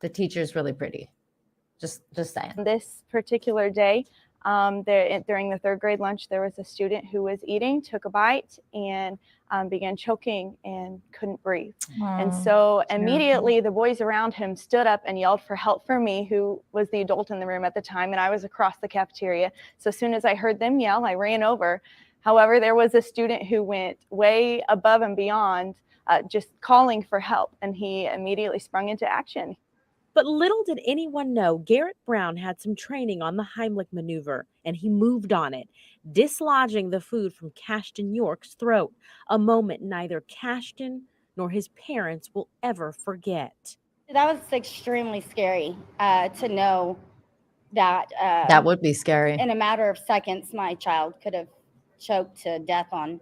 the teacher's really pretty. Just saying. This particular day, during the 3rd grade lunch, there was a student who was eating, took a bite, and began choking and couldn't breathe. And so immediately the boys around him stood up and yelled for help for me, who was the adult in the room at the time, and I was across the cafeteria. So as soon as I heard them yell, I ran over. However, there was a student who went way above and beyond just calling for help, and he immediately sprung into action. But little did anyone know Garrett Brown had some training on the Heimlich maneuver, and he moved on it, dislodging the food from Cashton York's throat, a moment neither Cashton nor his parents will ever forget. That was extremely scary to know that. That would be scary. In a matter of seconds, my child could have choked to death on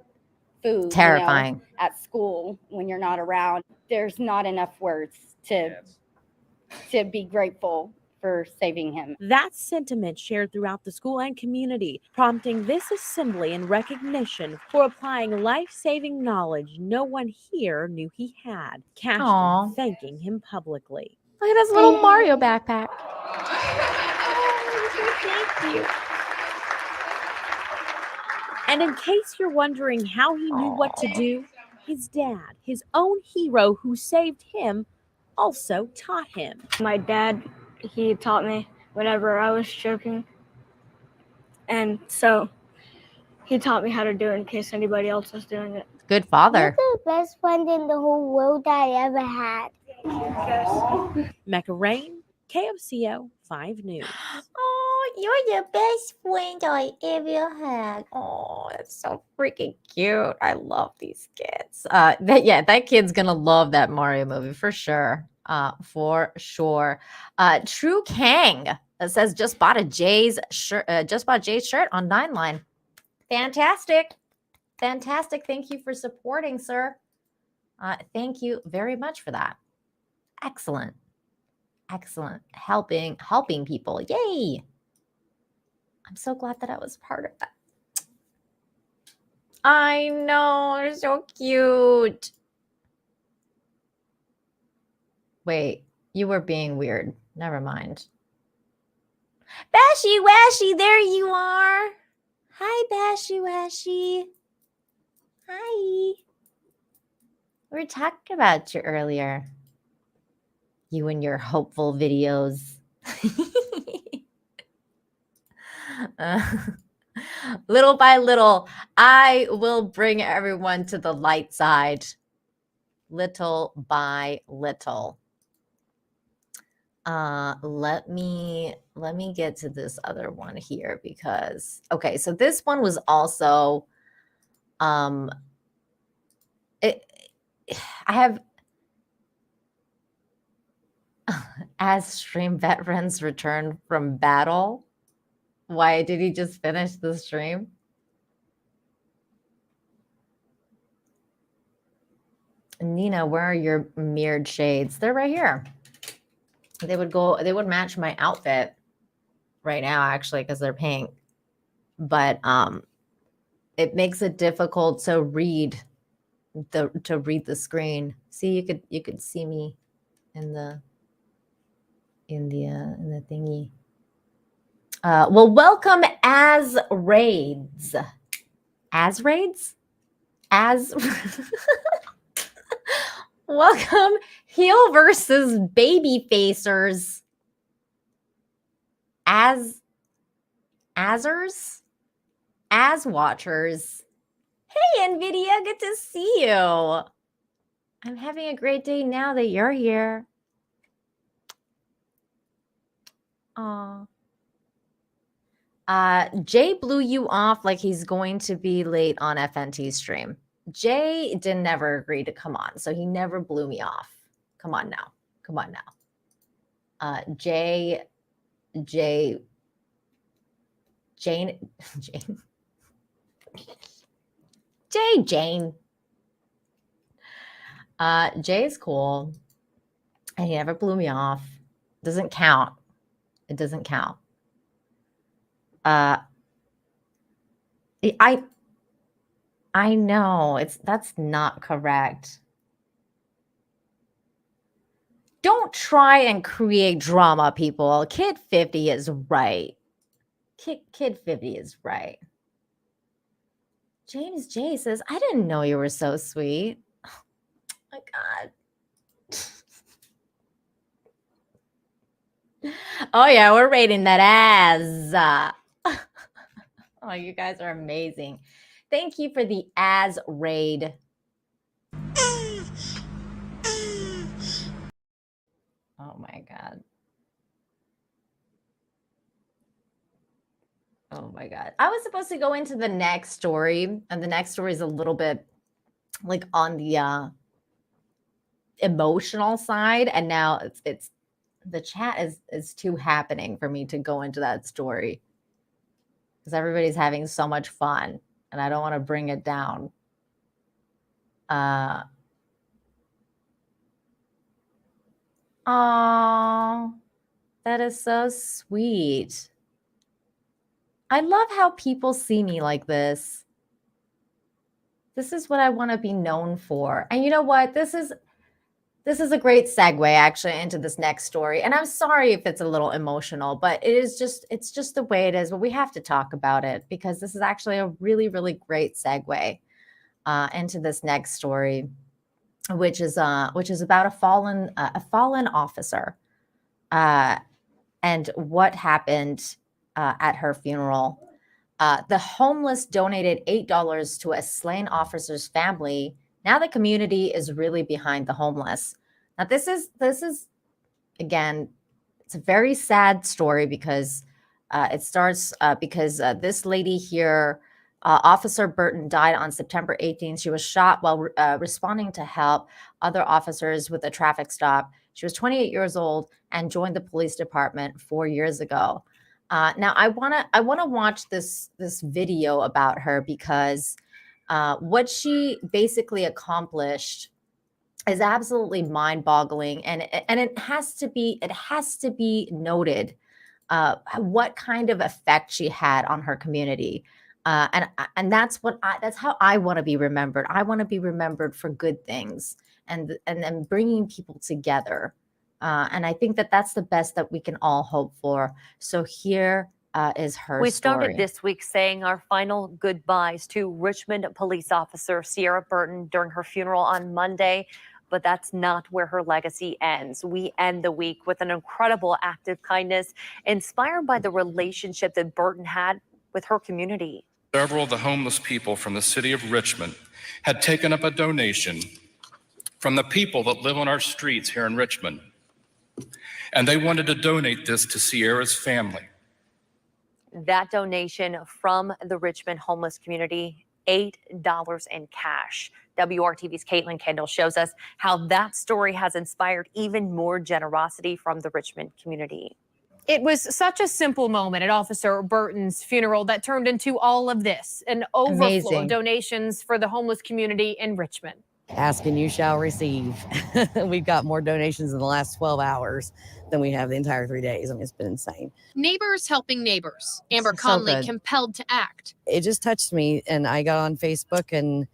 food. Terrifying. At school when you're not around. There's not enough words to be grateful for saving him. That sentiment shared throughout the school and community, prompting this assembly in recognition for applying life-saving knowledge no one here knew he had. Cashton Aw. thanking him publicly. Look at his little Mario backpack. Thank you. And in case you're wondering how he knew what to do, his dad, his own hero who saved him, also taught him. My dad, he taught me whenever I was choking. And so he taught me how to do it in case anybody else was doing it. Good father. You're the best friend in the whole world I ever had. Mecca Rain, KFCO 5 News. Oh, you're the best friend I ever had. Oh, that's so freaking cute. I love these kids. That kid's gonna love that Mario movie for sure. For sure. True Kang says just bought Jay's shirt on 9line. Fantastic. Fantastic. Thank you for supporting, sir. Thank you very much for that. Excellent. Excellent. Helping people. Yay. I'm so glad that I was part of that. I know. They're so cute. Wait, you were being weird. Never mind. Bashy Washy, there you are. Hi, Bashy Washy. Hi. We were talking about you earlier. You and your hopeful videos. Little by little, I will bring everyone to the light side. Little by little. Let me get to this other one here because okay, so this one was also I have as stream veterans return from battle. Why did he just finish the stream? Nina, where are your mirrored shades? They're right here. They would match my outfit right now, actually, because they're pink. But it makes it difficult to read the screen. See, you could see me in the thingy. Well, welcome as raids. As raids? As welcome heel versus baby facers. As watchers. Hey, NVIDIA, good to see you. I'm having a great day now that you're here. Aw. Jay blew you off like he's going to be late on FNT's stream. Jay didn't never agree to come on, so he never blew me off. Come on now. Jane. Jay's cool, and he never blew me off. Doesn't count. It doesn't count. I know that's not correct. Don't try and create drama, people. Kid 50 is right. Kid 50 is right. James J says, I didn't know you were so sweet. Oh my God. Oh yeah, we're rating that as. Oh, you guys are amazing. Thank you for the as raid. Oh my God. Oh my God. I was supposed to go into the next story, and the next story is a little bit like on the emotional side, and now it's the chat is too happening for me to go into that story because everybody's having so much fun, and I don't want to bring it down. Oh, That is so sweet. I love how people see me like this. This is what I want to be known for. And you know what? This is a great segue actually into this next story. And I'm sorry if it's a little emotional, but it's just the way it is. But we have to talk about it because this is actually a really, really great segue into this next story, which is about a fallen officer and what happened at her funeral. The homeless donated $8 to a slain officer's family. Now the community is really behind the homeless. Now this is again, it's a very sad story because it starts because this lady here, Officer Burton, died on September 18th. She was shot while responding to help other officers with a traffic stop. She was 28 years old and joined the police department 4 years ago. Now I wanna watch this video about her because what she basically accomplished is absolutely mind-boggling, and it has to be noted what kind of effect she had on her community, and that's how I want to be remembered. I want to be remembered for good things and then bringing people together. And I think that that's the best that we can all hope for. So here is her We story. started this week saying our final goodbyes to Richmond police officer Sierra Burton during her funeral on Monday, but that's not where her legacy ends. We end the week with an incredible act of kindness inspired by the relationship that Burton had with her community. Several of the homeless people from the city of Richmond had taken up a donation from the people that live on our streets here in Richmond, and they wanted to donate this to Sierra's family. That donation from the Richmond homeless community, $8 in cash. WRTV's Caitlin Kendall shows us how that story has inspired even more generosity from the Richmond community. It was such a simple moment at Officer Burton's funeral that turned into all of this, an overflow Amazing. of donations for the homeless community in Richmond. Ask and you shall receive. We've got more donations in the last 12 hours than we have the entire 3 days. I mean, it's been insane. Neighbors helping neighbors. Amber So Conley good. compelled to act. It just touched me, and I got on Facebook and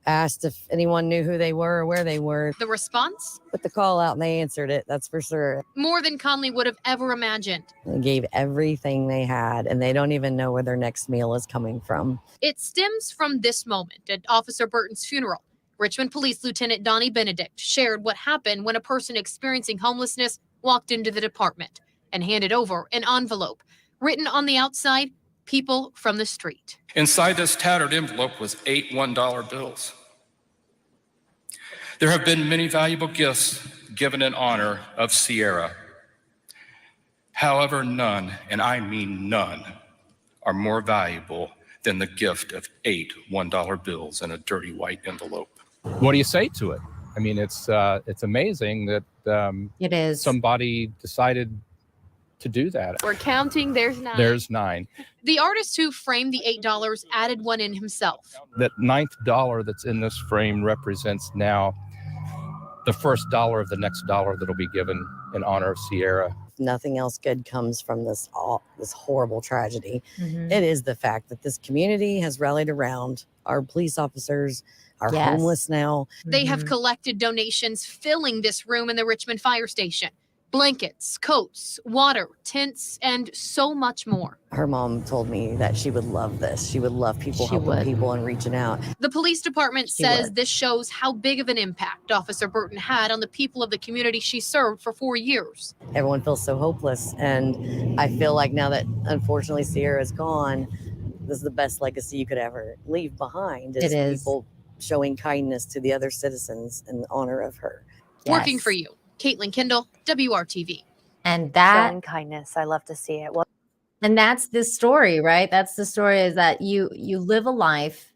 asked if anyone knew who they were or where they were. The response? Put the call out and they answered it, that's for sure. More than Conley would have ever imagined. They gave everything they had, and they don't even know where their next meal is coming from. It stems from this moment at Officer Burton's funeral. Richmond Police Lieutenant Donnie Benedict shared what happened when a person experiencing homelessness walked into the department and handed over an envelope. Written on the outside, people from the street. Inside this tattered envelope was 8 $1 bills. There have been many valuable gifts given in honor of Sierra. However, none, and I mean none, are more valuable than the gift of 8 $1 bills in a dirty white envelope. What do you say to it? I mean, it's amazing that it is somebody decided to do that. We're counting, there's 9. There's 9. The artist who framed the $8 added one in himself. That $9th that's in this frame represents now the first dollar of the next dollar that'll be given in honor of Sierra. Nothing else good comes from this horrible tragedy. Mhm. It is the fact that this community has rallied around our police officers, are Yes. homeless now. They have collected donations filling this room in the Richmond Fire Station. Blankets, coats, water, tents, and so much more. Her mom told me that she would love this. She would love people helping people and reaching out. The police department She says would. this shows how big of an impact Officer Burton had on the people of the community she served for 4 years. Everyone feels so hopeless. And I feel like now that unfortunately Sierra is gone, this is the best legacy you could ever leave behind. It is. People showing kindness to the other citizens in honor of her. Working for you. Caitlin Kendall, WRTV. And that Showing kindness. I love to see it. Well, and that's this story, right? That's the story, is that you live a life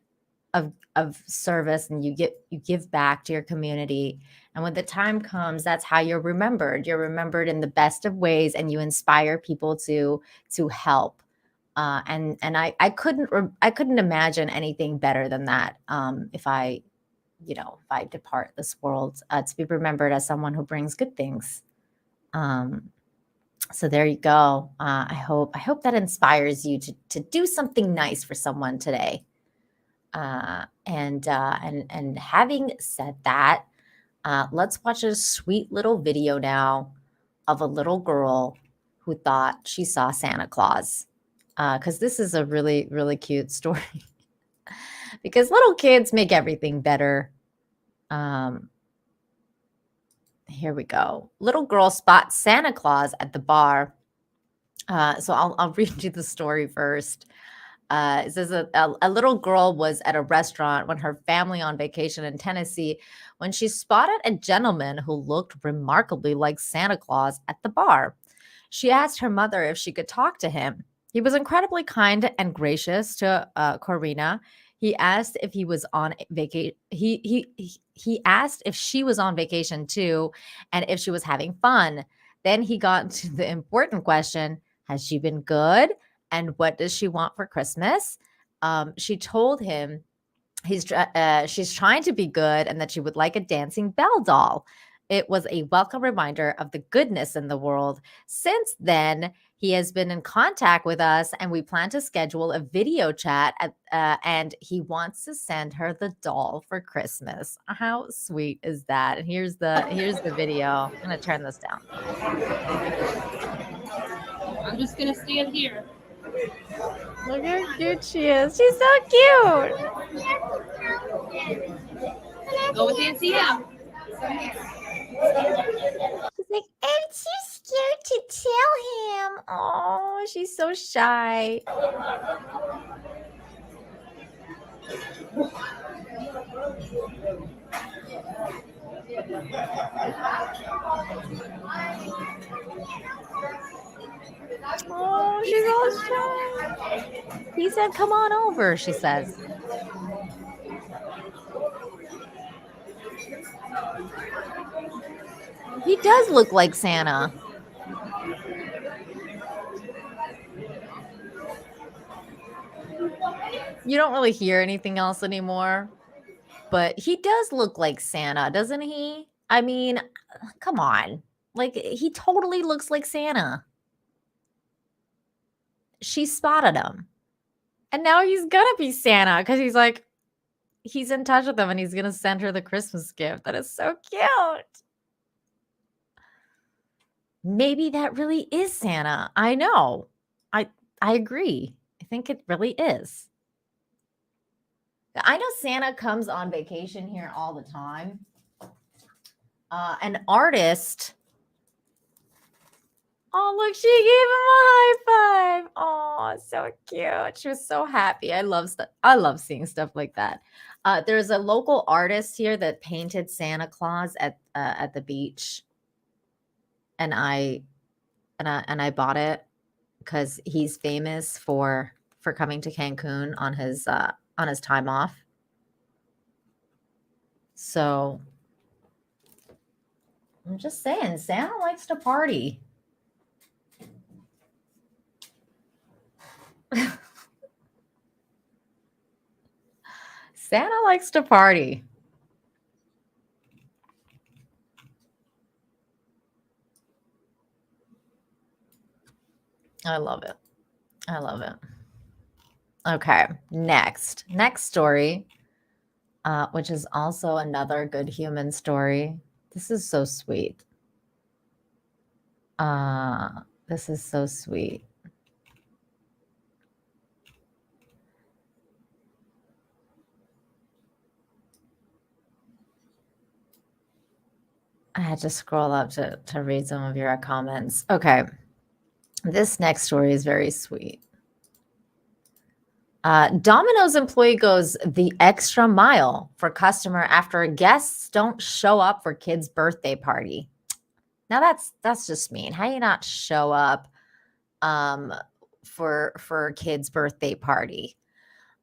of service and you give back to your community. And when the time comes, that's how you're remembered. You're remembered in the best of ways, and you inspire people to help. And I couldn't imagine anything better than that. If I depart this world, to be remembered as someone who brings good things. So there you go. I hope that inspires you to do something nice for someone today. And having said that, let's watch a sweet little video now of a little girl who thought she saw Santa Claus. Because this is a really, really cute story. Because little kids make everything better. Here we go. Little girl spots Santa Claus at the bar. So I'll read you the story first. It says a little girl was at a restaurant when her family on vacation in Tennessee when she spotted a gentleman who looked remarkably like Santa Claus at the bar. She asked her mother if she could talk to him. He was incredibly kind and gracious to Corina. He asked if he was on vacation. He asked if she was on vacation too, and if she was having fun. Then he got to the important question: has she been good? And what does she want for Christmas? She told him she's trying to be good and that she would like a dancing bell doll. It was a welcome reminder of the goodness in the world. Since then, he has been in contact with us, and we plan to schedule a video chat. And he wants to send her the doll for Christmas. How sweet is that? And here's the video. I'm gonna turn this down. I'm just gonna stand here. Look how cute she is. She's so cute. Go with Auntie M. She's like, I'm too scared to tell him. Oh, she's so shy. Oh, she's all shy. He said, come on over, she says. He does look like Santa. You don't really hear anything else anymore, but he does look like Santa, doesn't he? I mean, come on. Like, he totally looks like Santa. She spotted him. And now he's gonna be Santa because he's in touch with him and he's gonna send her the Christmas gift. That is so cute. Maybe that really is Santa. I know. I agree. I think it really is. I know Santa comes on vacation here all the time. An artist. Oh, look, she gave him a high five. Oh, so cute. She was so happy. I love seeing stuff like that. There's a local artist here that painted Santa Claus at the beach. And I bought it because he's famous for coming to Cancun on his time off. So I'm just saying, Santa likes to party. Santa likes to party. I love it. I love it. Okay, next story, which is also another good human story. This is so sweet. This is so sweet. I had to scroll up to read some of your comments. Okay. This next story is very sweet. Domino's employee goes the extra mile for customer after guests don't show up for kid's birthday party. Now that's just mean. How do you not show up for kid's birthday party?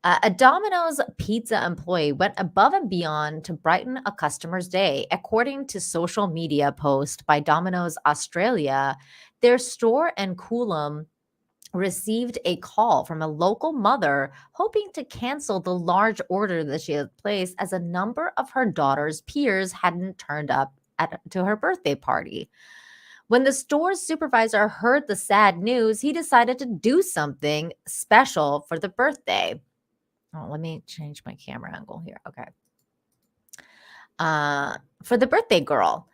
A Domino's pizza employee went above and beyond to brighten a customer's day. According to social media post by Domino's Australia, their store in Coolum received a call from a local mother hoping to cancel the large order that she had placed as a number of her daughter's peers hadn't turned up to her birthday party. When the store's supervisor heard the sad news, he decided to do something special for the birthday. Oh, let me change my camera angle here. Okay. For the birthday girl.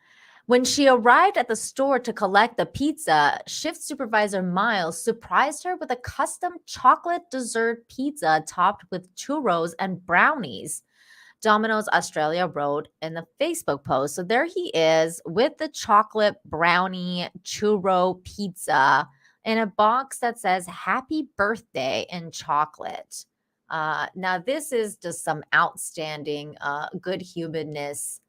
When she arrived at the store to collect the pizza, shift supervisor Miles surprised her with a custom chocolate dessert pizza topped with churros and brownies. Domino's Australia wrote in the Facebook post. So there he is with the chocolate brownie churro pizza in a box that says happy birthday in chocolate. Now, this is just some outstanding good humanness.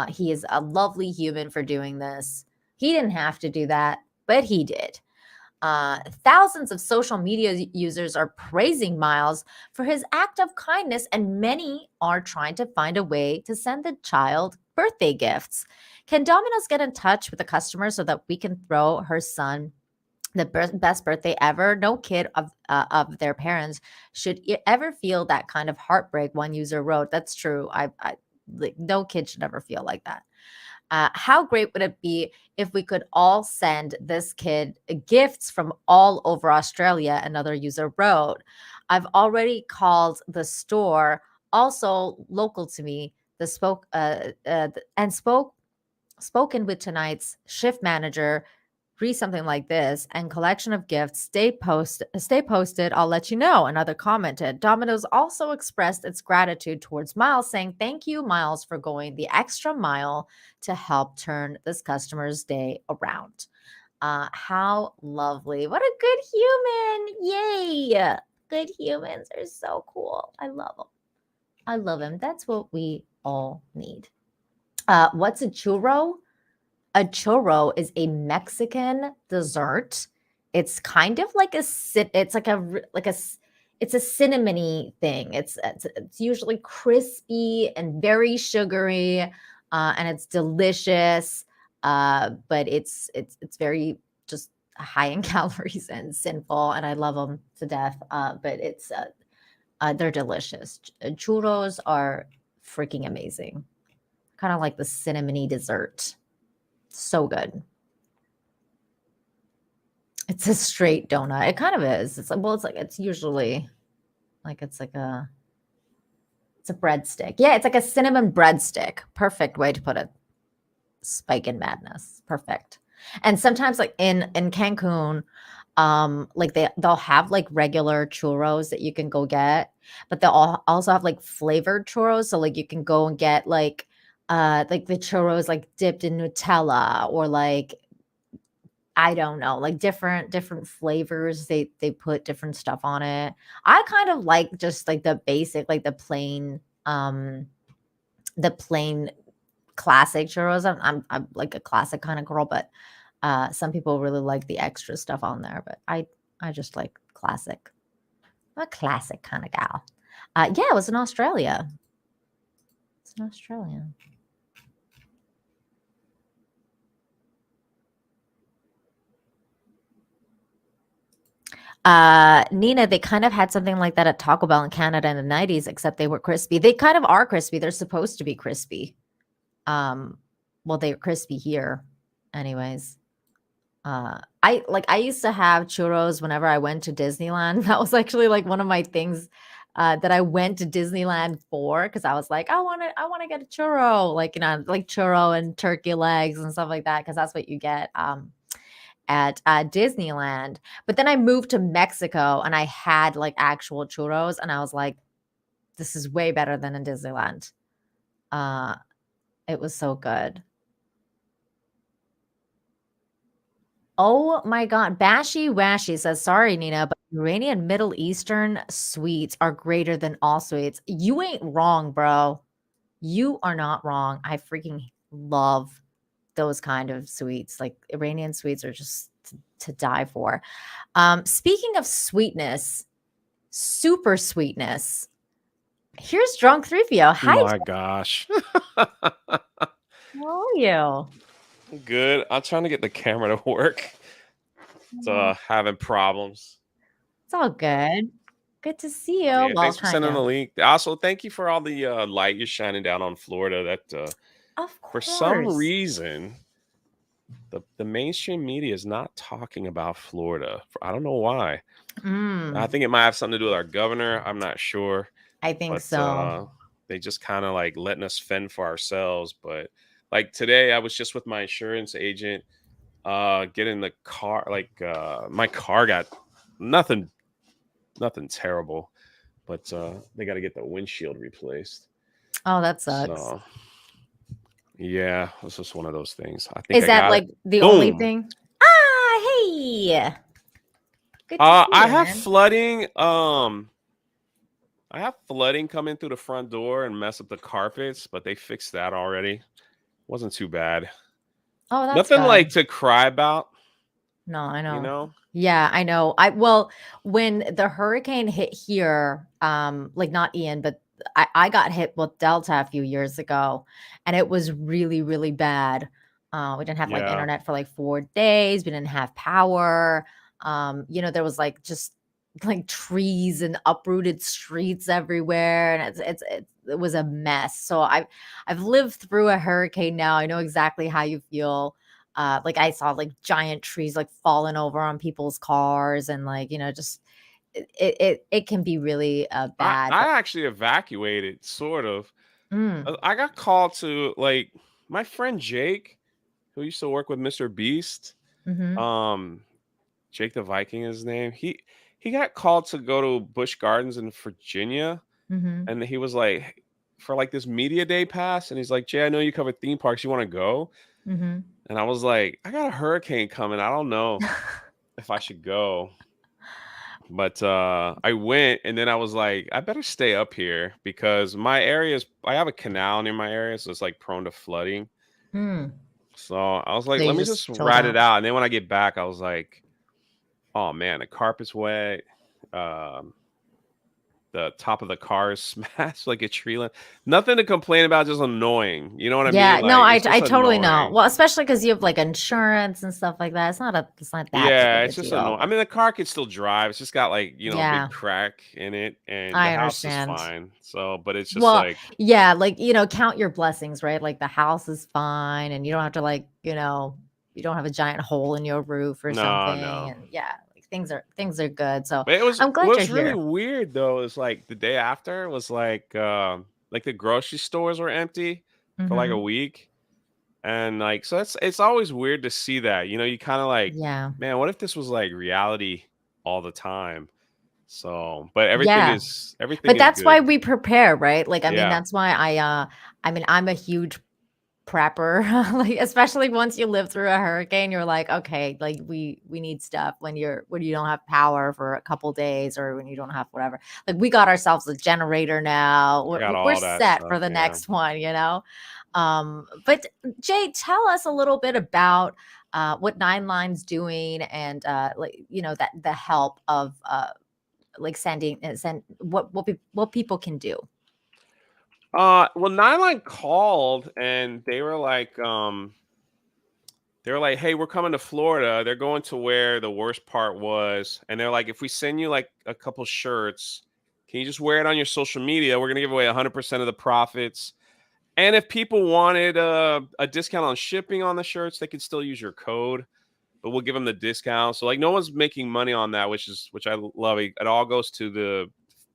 He is a lovely human for doing this. He didn't have to do that, but he did. Thousands of social media users are praising Miles for his act of kindness, and many are trying to find a way to send the child birthday gifts. Can Domino's get in touch with the customer so that we can throw her son the best birthday ever? No kid of their parents should ever feel that kind of heartbreak, one user wrote. That's true. Like, no kid should ever feel like that. How great would it be if we could all send this kid gifts from all over Australia? Another user wrote. I've already called the store, also local to me, spoken with tonight's shift manager. Read something like this and collection of gifts. Stay posted. I'll let you know. Another commented. Domino's also expressed its gratitude towards Miles, saying, thank you, Miles, for going the extra mile to help turn this customer's day around. How lovely. What a good human. Yay. Good humans are so cool. I love them. I love them. That's what we all need. What's a churro? A churro is a Mexican dessert. It's kind of like it's a cinnamony thing. It's usually crispy and very sugary, and it's delicious. But it's very just high in calories and sinful, and I love them to death. But they're delicious. Churros are freaking amazing. Kind of like the cinnamony dessert. So good. It's a straight donut. It kind of is. It's usually like it's a breadstick. Yeah, it's like a cinnamon breadstick. Perfect way to put it. Spike in madness. Perfect. And sometimes like in Cancun, like they'll have like regular churros that you can go get, but they'll also have like flavored churros. So like you can go and get like the churros like dipped in Nutella, or like I don't know, like different flavors. They put different stuff on it. I kind of like just like the basic, like the plain classic churros. I'm like a classic kind of girl, but some people really like the extra stuff on there. But I just like classic. I'm a classic kind of gal. Yeah, it was in Australia. It's in Australia. Nina, they kind of had something like that at Taco Bell in Canada in the 90s, except they were crispy. They kind of are crispy. They're supposed to be crispy. Well, they're crispy here anyways. I used to have churros whenever I went to Disneyland. That was actually like one of my things that I went to Disneyland for, because I was like, I want to get a churro, like, you know, like churro and turkey legs and stuff like that, because that's what you get at Disneyland. But then I moved to Mexico and I had like actual churros, and I was like, this is way better than in Disneyland. It was so good. Oh my God. Bashy Washy says, sorry, Nina, but Iranian Middle Eastern sweets are greater than all sweets. You ain't wrong, bro. You are not wrong. I freaking love those kind of sweets. Like Iranian sweets are just to die for. Speaking of sweetness, super sweetness. Here's Drunk 3PO. Hi. Oh my gosh. How are you? Good. I'm trying to get the camera to work. It's having problems. It's all good. Good to see you. Yeah, Well, thanks for kind sending of. the link. Also, thank you for all the light you're shining down on Florida. That Of for some course. reason the mainstream media is not talking about Florida. I don't know why. I Mm, think it might have something to do with our governor. I'm not sure, I think but so. they just kind of like letting us fend for ourselves. But like today, I was just with my insurance agent, getting the car. Like my car got nothing terrible, but they got to get the windshield replaced. Oh, that sucks. So yeah, it's just one of those things. I think Is I that got it. like the only Boom. thing? Ah, hey. Good to see I you, have man. flooding. I have flooding coming through the front door and mess up the carpets, but they fixed that already. Wasn't too bad. Oh, that's Nothing like good. to cry about, No, I you know. know? Yeah, I know. Well, when the hurricane hit here, like not Ian, but I got hit with Delta a few years ago, and it was really, really bad. We didn't have like Yeah. internet for like 4 days. We didn't have power. There was like just like trees and uprooted streets everywhere, and it was a mess. So I've lived through a hurricane now. I know exactly how you feel. Like I saw like giant trees like falling over on people's cars, and like just it can be really bad. But I actually evacuated, sort of. mm, I got called to like my friend Jake, who used to work with Mr. Beast. mm-hmm, Um, Jake the Viking is his name. He got called to go to Busch Gardens in Virginia, mm-hmm, and he was like for like this media day pass, and he's like, Jay, I know you cover theme parks. You want to go? mm-hmm. And I was like, I got a hurricane coming. I don't know if I should go. But I went, and then I was like, I better stay up here because I have a canal near my area, so it's like prone to flooding. Hmm. So I was like, So let you me just just chilled ride it out. out. And then when I get back, I was like, oh man, the carpet's wet. Um, the top of the car is smashed like a tree limb. Nothing to complain about, just annoying. You know what I Yeah, mean? no, Like I it's just I totally know. annoying. Well, especially because you have like insurance and stuff like that. It's not that big Yeah, of a it's just annoying. deal. I mean, the car could still drive. It's just got like, a big Yeah, crack in it, and the I house is understand. fine. So, but it's just Well, like, yeah, like count your blessings, right? Like the house is fine, and you don't have to like you don't have a giant hole in your roof or no, something, no. and yeah, like things are good. So But it was I'm glad you're what's really here. weird though is like the day after was like the grocery stores were empty for like a Hmm. week. And like so it's always weird to see that. You kind of like, Yeah. man, what if this was like reality all the time? So, but Yeah. everything But is that's why good. we prepare, right? Like, I mean, Yeah. that's why I mean, I'm a huge prepper. Like, especially once you live through a hurricane, you're like, okay, like we need stuff when you don't have power for a couple days, or when you don't have whatever. Like, we got ourselves a generator now. I got We're all that set for stuff. the Yeah. next one. But Jay, tell us a little bit about what Nine Line's doing, and like that the help of like send what people can do. Well, Nylon called and they were like, hey, we're coming to Florida. They're going to where the worst part was. And they're like, if we send you like a couple shirts, can you just wear it on your social media? We're going to give away 100% of the profits. And if people wanted a discount on shipping on the shirts, they could still use your code, but we'll give them the discount. So like no one's making money on that, which I love. It all goes to the,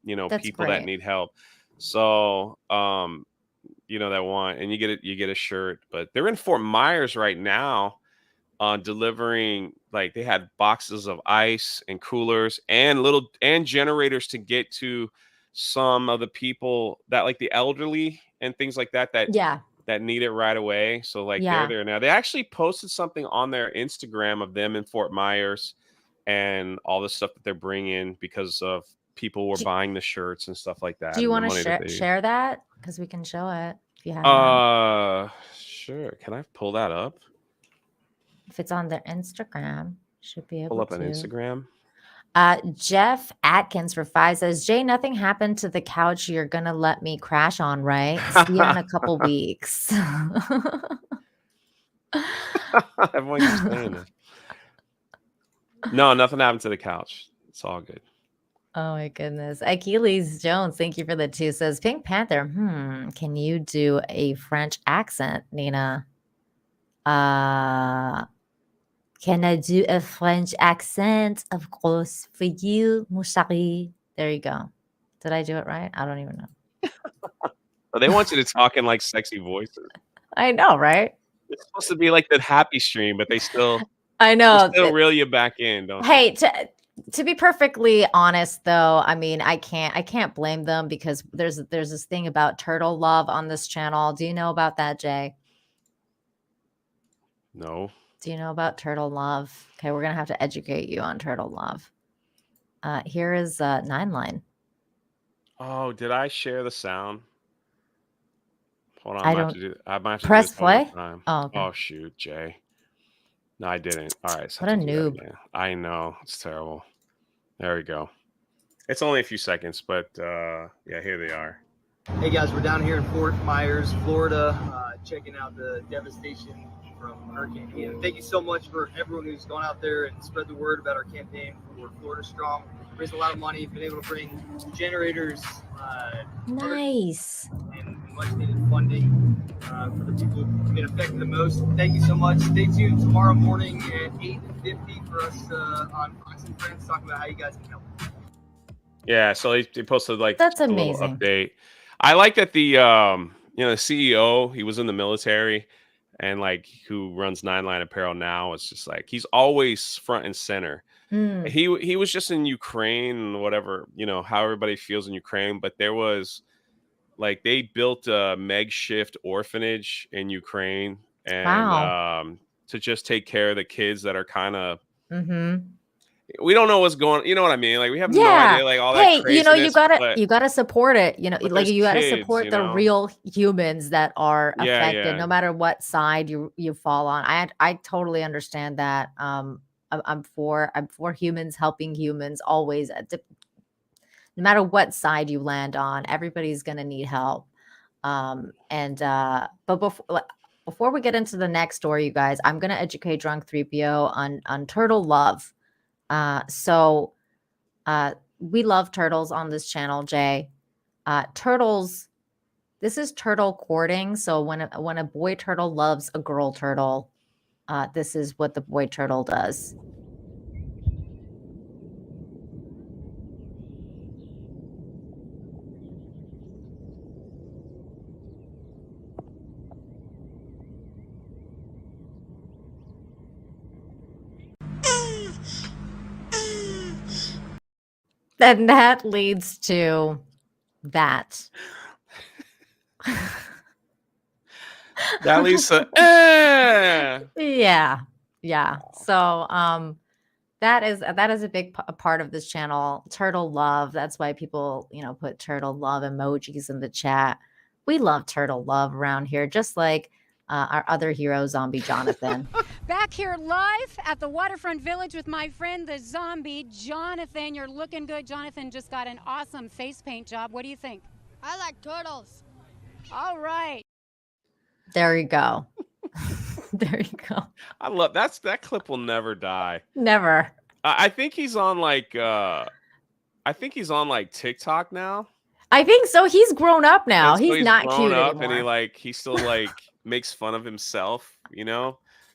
That's people that great. need help. So, that want, and you get a shirt, but they're in Fort Myers right now, delivering, like they had boxes of ice and coolers and generators to get to some of the people that like the elderly and things like Yeah. that need it right away. So like they're Yeah. there now. They actually posted something on their Instagram of them in Fort Myers and all the stuff that they're bringing because of people were Do, buying the shirts and stuff like do that you and the want to money that they share that? Because we can show it if you have it up. sure. Can I pull that up? If it's on their Instagram, should be Pull able up an to. Instagram. Jeff Atkins for 5 says, Jay, nothing happened to the couch you're gonna let me crash on, right? See you in a couple weeks. Everyone keeps saying that. No, nothing happened to the couch. It's all good. Oh my goodness. Achilles Jones, thank you for the 2. Says Pink Panther. Can you do a French accent, Nina? Can I do a French accent? Of course, for you, mon chéri. There you go. Did I do it right? I don't even know. But they want you to talk in like sexy voices. I know, right? It's supposed to be like the happy stream, but they still I know. reel you back in, don't they? Hey, to be perfectly honest though, I mean, I can't blame them because there's this thing about turtle love on this channel. Do you know about that, Jay? No. Do you know about turtle love? Okay, we're gonna have to educate you on turtle love. Here is 9line. Oh, did I share the sound? Hold on, I I might have don't to do I might have to do press this one more play. time. Oh, okay. Oh shoot, Jay. No, I didn't. All right, so I What a have to do that noob. again. I know, it's terrible. There we go. It's only a few seconds, but yeah, here they are. Hey guys, we're down here in Fort Myers, Florida, checking out the devastation from Hurricane Ian. Thank you so much for everyone who's gone out there and spread the word about our campaign for Florida Strong. Raised a lot of money, been able to bring generators, nice, and much needed funding for the people who've been affected the most. Thank you so much. Stay tuned tomorrow morning at 8:50 for us on Fox and Friends talking about how you guys can help. Yeah, so he posted like That's a little amazing. update. I like that the the CEO, he was in the military, and like who runs 9line Apparel now, it's just like he's always front and center. Mm. He was just in Ukraine and whatever, how everybody feels in Ukraine, but there was like they built a makeshift orphanage in Ukraine and Wow. to just take care of the kids that are kind of Mm-hmm. we don't know what's going, you know what I mean? Like we have no Yeah. idea, like all that Hey, you craziness, but gotta support it. Like there's you gotta kids, support the real humans that are Yeah, affected, yeah. no matter what side you fall on. I totally understand that. I'm for humans helping humans always. No matter what side you land on, everybody's gonna need help. But before we get into the next story, you guys, I'm gonna educate Drunk 3PO on turtle love. We love turtles on this channel, Jay. Turtles, this is turtle courting. So when a boy turtle loves a girl turtle, this is what the boy turtle does. And that leads to that. That leads to Yeah. So that is a big part of this channel, turtle love. That's why people put turtle love emojis in the chat. We love turtle love around here, just like our other hero, Zombie Jonathan. Back here live at the Waterfront Village with my friend, the zombie Jonathan. You're looking good. Jonathan just got an awesome face paint job. What do you think? I like turtles. All right. There you go. There you go. I love that clip will never die. Never. I think he's on like TikTok now. I think so. He's grown up now. And so He's not grown cute up anymore. and he still like makes fun of himself,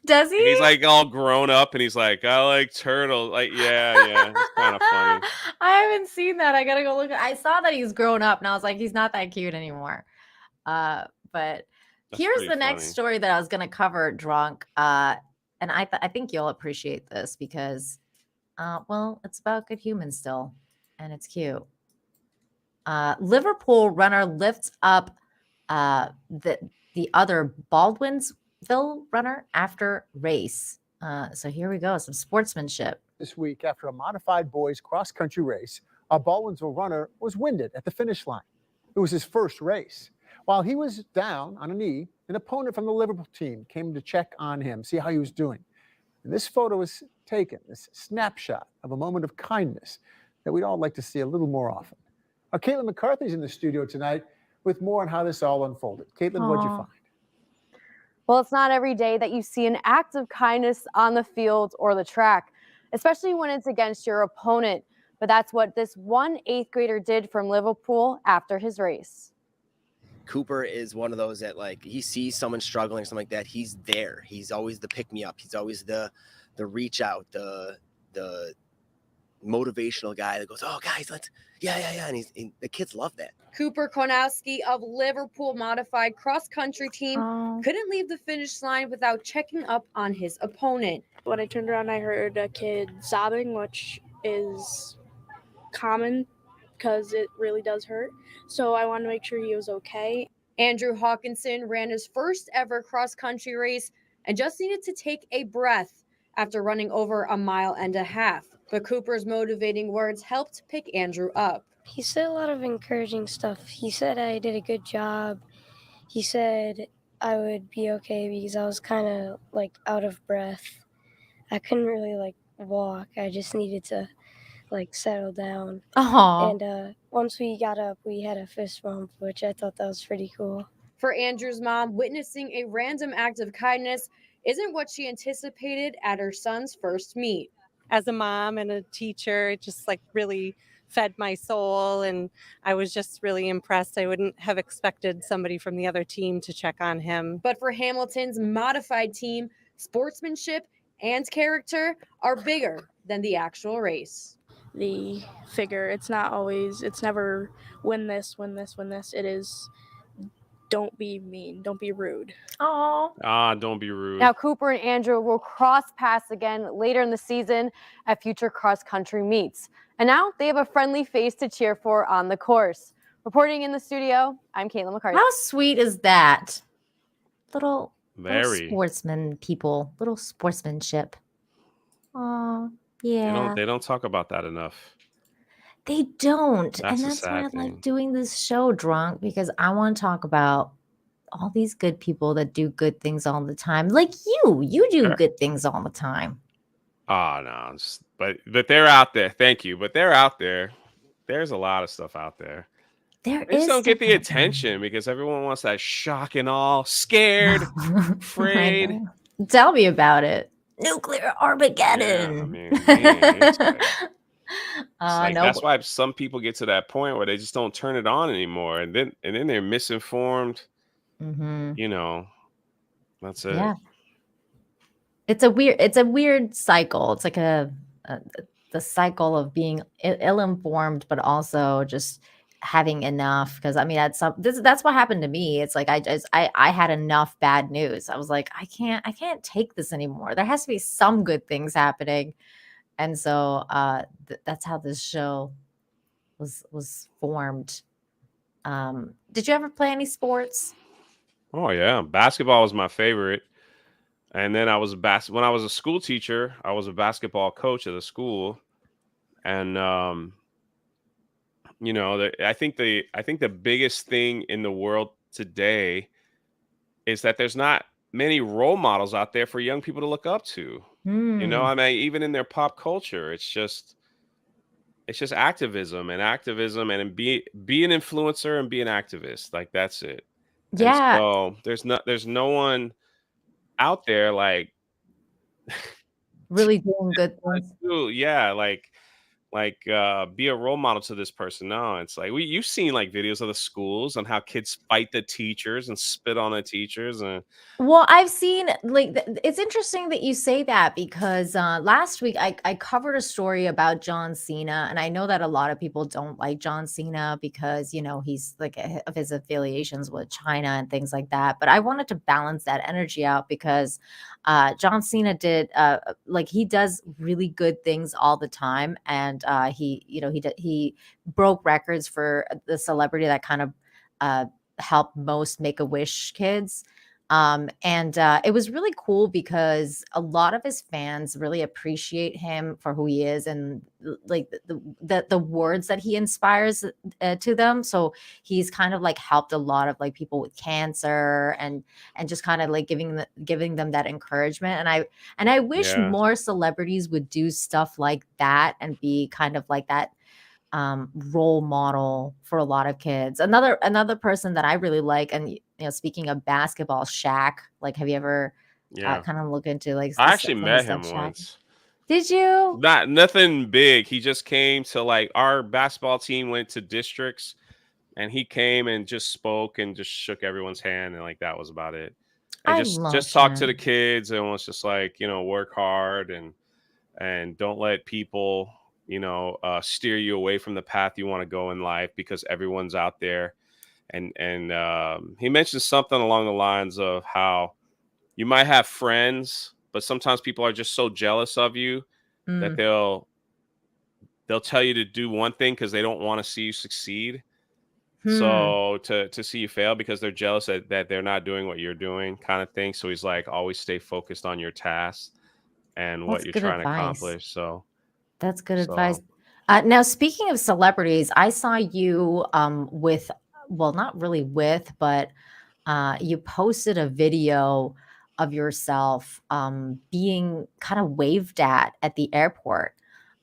Does he? He's like all grown up and he's like, I like turtles. Like, yeah. It's kind of funny. I haven't seen that. I gotta go look. I saw that he's grown up and I was like, he's not that cute anymore. But here's the next story that I was gonna cover, Drunk. And I think you'll appreciate this because it's about good humans still, and it's cute. Liverpool runner lifts up the other Baldwinsville runner after race. So here we go, some sportsmanship. This week, after a modified boys cross-country race, a Baldwinsville runner was winded at the finish line. It was his first race. While he was down on a knee, an opponent from the Liverpool team came to check on him, see how he was doing. And this photo was taken, this snapshot of a moment of kindness that we'd all like to see a little more often. Caitlin McCarthy's in the studio tonight with more on how this all unfolded. Caitlin, what'd you find? Well, it's not every day that you see an act of kindness on the field or the track, especially when it's against your opponent. But that's what this one 8th grader did from Liverpool after his race. Cooper is one of those that, like, he sees someone struggling or something like that, he's there. He's always the pick-me-up. He's always the reach out, the motivational guy that goes, oh guys, let's yeah, and the kids love that. Cooper Konowski of Liverpool Modified Cross Country Team couldn't leave the finish line without checking up on his opponent. When I turned around, I heard a kid sobbing, which is common because it really does hurt. So I wanted to make sure he was okay. Andrew Hawkinson ran his first ever cross country race and just needed to take a breath after running over a mile and a half. But Cooper's motivating words helped pick Andrew up. He said a lot of encouraging stuff. He said I did a good job. He said I would be okay because I was kind of like out of breath. I couldn't really like walk. I just needed to like settle down. And once we got up, we had a fist bump, which I thought that was pretty cool. For Andrew's mom, witnessing a random act of kindness isn't what she anticipated at her son's first meet. As a mom and a teacher, it just like really fed my soul, and I was just really impressed. I wouldn't have expected somebody from the other team to check on him. But for Hamilton's modified team, sportsmanship and character are bigger than the actual race. The figure, it's never win this. It is don't be mean, don't be rude. Don't be rude. Now, Cooper and Andrew will cross paths again later in the season at future cross-country meets. And now they have a friendly face to cheer for on the course. Reporting in the studio, I'm Caitlin McCarthy. How sweet is that? Little Very. sportsman people, little sportsmanship. Oh, yeah. They don't talk about that enough. They don't. That's And a that's why I sad thing. like doing this show, Drunk, because I want to talk about all these good people that do good things all the time. Like you. You do good things all the time. Oh no, but they're out there. Thank you, but they're out there. There's a lot of stuff out there. They just don't get the attention because everyone wants that shock and awe, scared, afraid. Tell me about it. Nuclear Armageddon. Yeah, I mean, man, it's like, No, that's why some people get to that point where they just don't turn it on anymore, and then they're misinformed. You know, that's it. Yeah. It's a weird cycle. It's like the cycle of being ill-informed, but also just having enough. Because I mean, that's what happened to me. It's like I had enough bad news. I was like, I can't take this anymore. There has to be some good things happening. And so that's how this show was formed. Did you ever play any sports? Oh yeah, basketball was my favorite. And then I was when I was a school teacher, I was a basketball coach at a school, and you know, I think the biggest thing in the world today is that there's not many role models out there for young people to look up to. You know, I mean, even in their pop culture, it's just activism and be an influencer and be an activist. Like that's it. Yeah. And so there's no one out there like really doing good things. Yeah, like be a role model to this person. No, it's like you've seen like videos of the schools on how kids fight the teachers and spit on the teachers. And Well, I've seen like it's interesting that you say that because last week I covered a story about John Cena, and I know that a lot of people don't like John Cena because he's like of his affiliations with China and things like that. But I wanted to balance that energy out because John Cena did he does really good things all the time, and he broke records for the celebrity that kind of helped most Make-A-Wish kids. And it was really cool because a lot of his fans really appreciate him for who he is and like the words that he inspires to them. So he's kind of like helped a lot of like people with cancer and just kind of like giving them that encouragement. And I wish more celebrities would do stuff like that and be kind of like that role model for a lot of kids. Another person that I really like, and speaking of basketball, Shaq. Like, have you ever kind of look into like? I actually met him once. Did you? Nothing big. He just came to like our basketball team went to districts, and he came and just spoke and just shook everyone's hand, and like that was about it. and I just love talk to the him. kids and was just like, work hard and don't let people, steer you away from the path you want to go in life, because everyone's out there. And he mentioned something along the lines of how you might have friends, but sometimes people are just so jealous of you that Mm. they'll tell you to do one thing because they don't want to see you succeed. Hmm. So to see you fail because they're jealous that they're not doing what you're doing, kind of thing. So he's like, always stay focused on your task and what That's you're good trying to advice. accomplish. So That's good advice. so Now, speaking of celebrities, I saw you with, well, not really with, but you posted a video of yourself being kind of waved at the airport.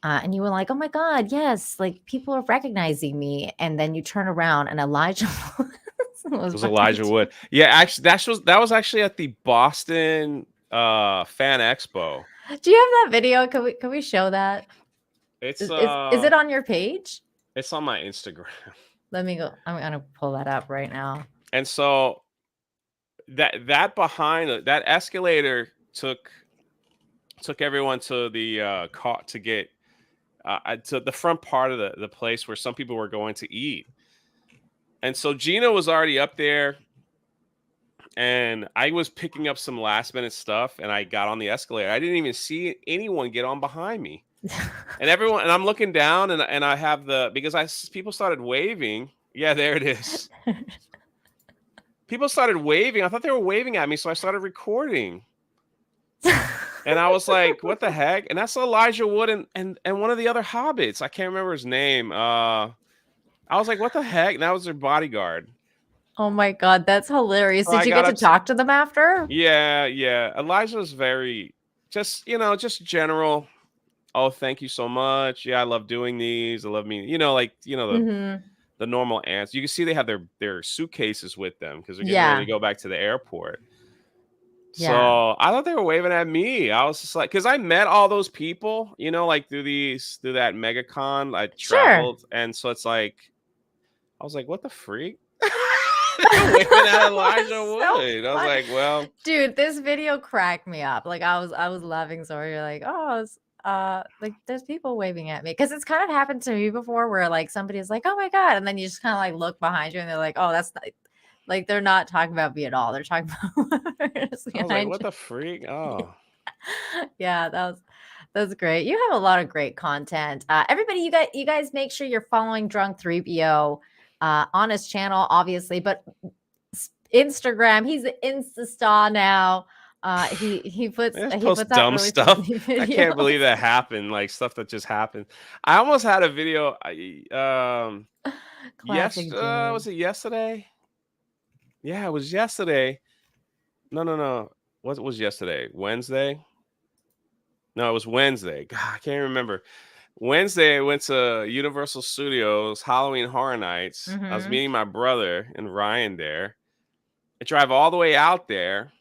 And you were like, oh my God, yes, like people are recognizing me. And then you turn around and Elijah was it was behind Elijah you. Wood. Yeah, actually that was actually at the Boston Fan Expo. Do you have that video? Can we show that? It's Is it on your page? it's on my Instagram. Let me go. I'm gonna pull that up right now. And so that behind that escalator took everyone to the car to get to the front part of the place where some people were going to eat. And so Gina was already up there, and I was picking up some last minute stuff, and I got on the escalator. I didn't even see anyone get on behind me. And I'm looking down, and I have people started waving. Yeah, there it is. People started waving. I thought they were waving at me, so I started recording. And I was like, what the heck? And that's Elijah Wood and one of the other hobbits. I can't remember his name. I was like, what the heck? And that was their bodyguard. Oh my God, that's hilarious. So Did I you got get to up talk to them after? Yeah. Elijah's very just general. Oh, thank you so much. Yeah, I love doing these. I love me. Mhm. The normal answer. You can see they have their suitcases with them because they're getting ready Yeah. to go back to the airport. Yeah. So I thought they were waving at me. I was just like, because I met all those people, like through that MegaCon. I Sure. traveled, and so it's like, I was like, what the freak? Waving at Elijah So Wood. I was fun. like, well, Dude, this video cracked me up. Like I was laughing so hard. You're like, oh, like there's people waving at me. Because it's kind of happened to me before where like somebody is like, oh my God. And then you just kind of like look behind you and they're like, oh, that's not like they're not talking about me at all. They're talking about whoever's I was like, behind what you. the freak? Oh, Yeah, that's great. You have a lot of great content. Everybody, you guys make sure you're following Drunk 3PO on his channel, obviously, but Instagram, he's an Insta star now. He puts I just he post puts out dumb really stuff. funny I can't believe videos. that happened. Like stuff that just happened. I almost had a video. Classic Was James. it yesterday? Yeah, it was yesterday. No. What was yesterday? Wednesday? No, it was Wednesday. God, I can't remember. Wednesday, I went to Universal Studios Halloween Horror Nights. I was Mhm. meeting my brother and Ryan there. I drive all the way out there.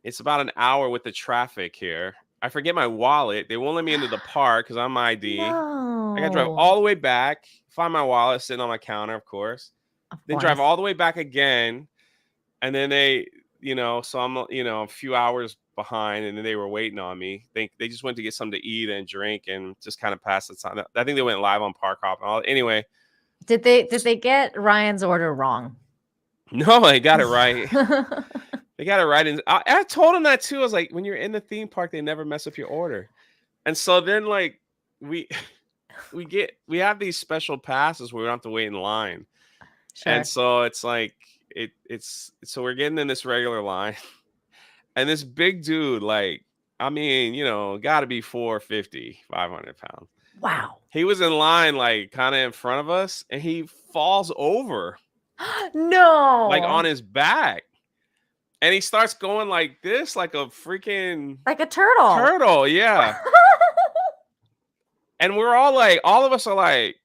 It's about an hour with the traffic here. I forget my wallet. They won't let me into the park because I'm ID. I got to drive No. all the way back, find my wallet sitting on my counter, of course. Of Then drive course. all the way back again. And then they, so I'm, a few hours behind, and then they were waiting on me. They just went to get something to eat and drink and just kind of pass the time. I think they went live on Park Hop and all. Anyway, Did they get Ryan's order wrong? no, they got it right. They got it right. And I told him that too. I was like, when you're in the theme park, they never mess up your order. And so then like we have these special passes where we don't have to wait in line. Sure. And so it's like so we're getting in this regular line. And this big dude, like, I mean, got to be 450, 500 pounds. Wow. He was in line, like, kind of in front of us, and he falls over, No. like, on his back. And he starts going like this, like a freaking like a turtle. Turtle, yeah. And we're all of us are like,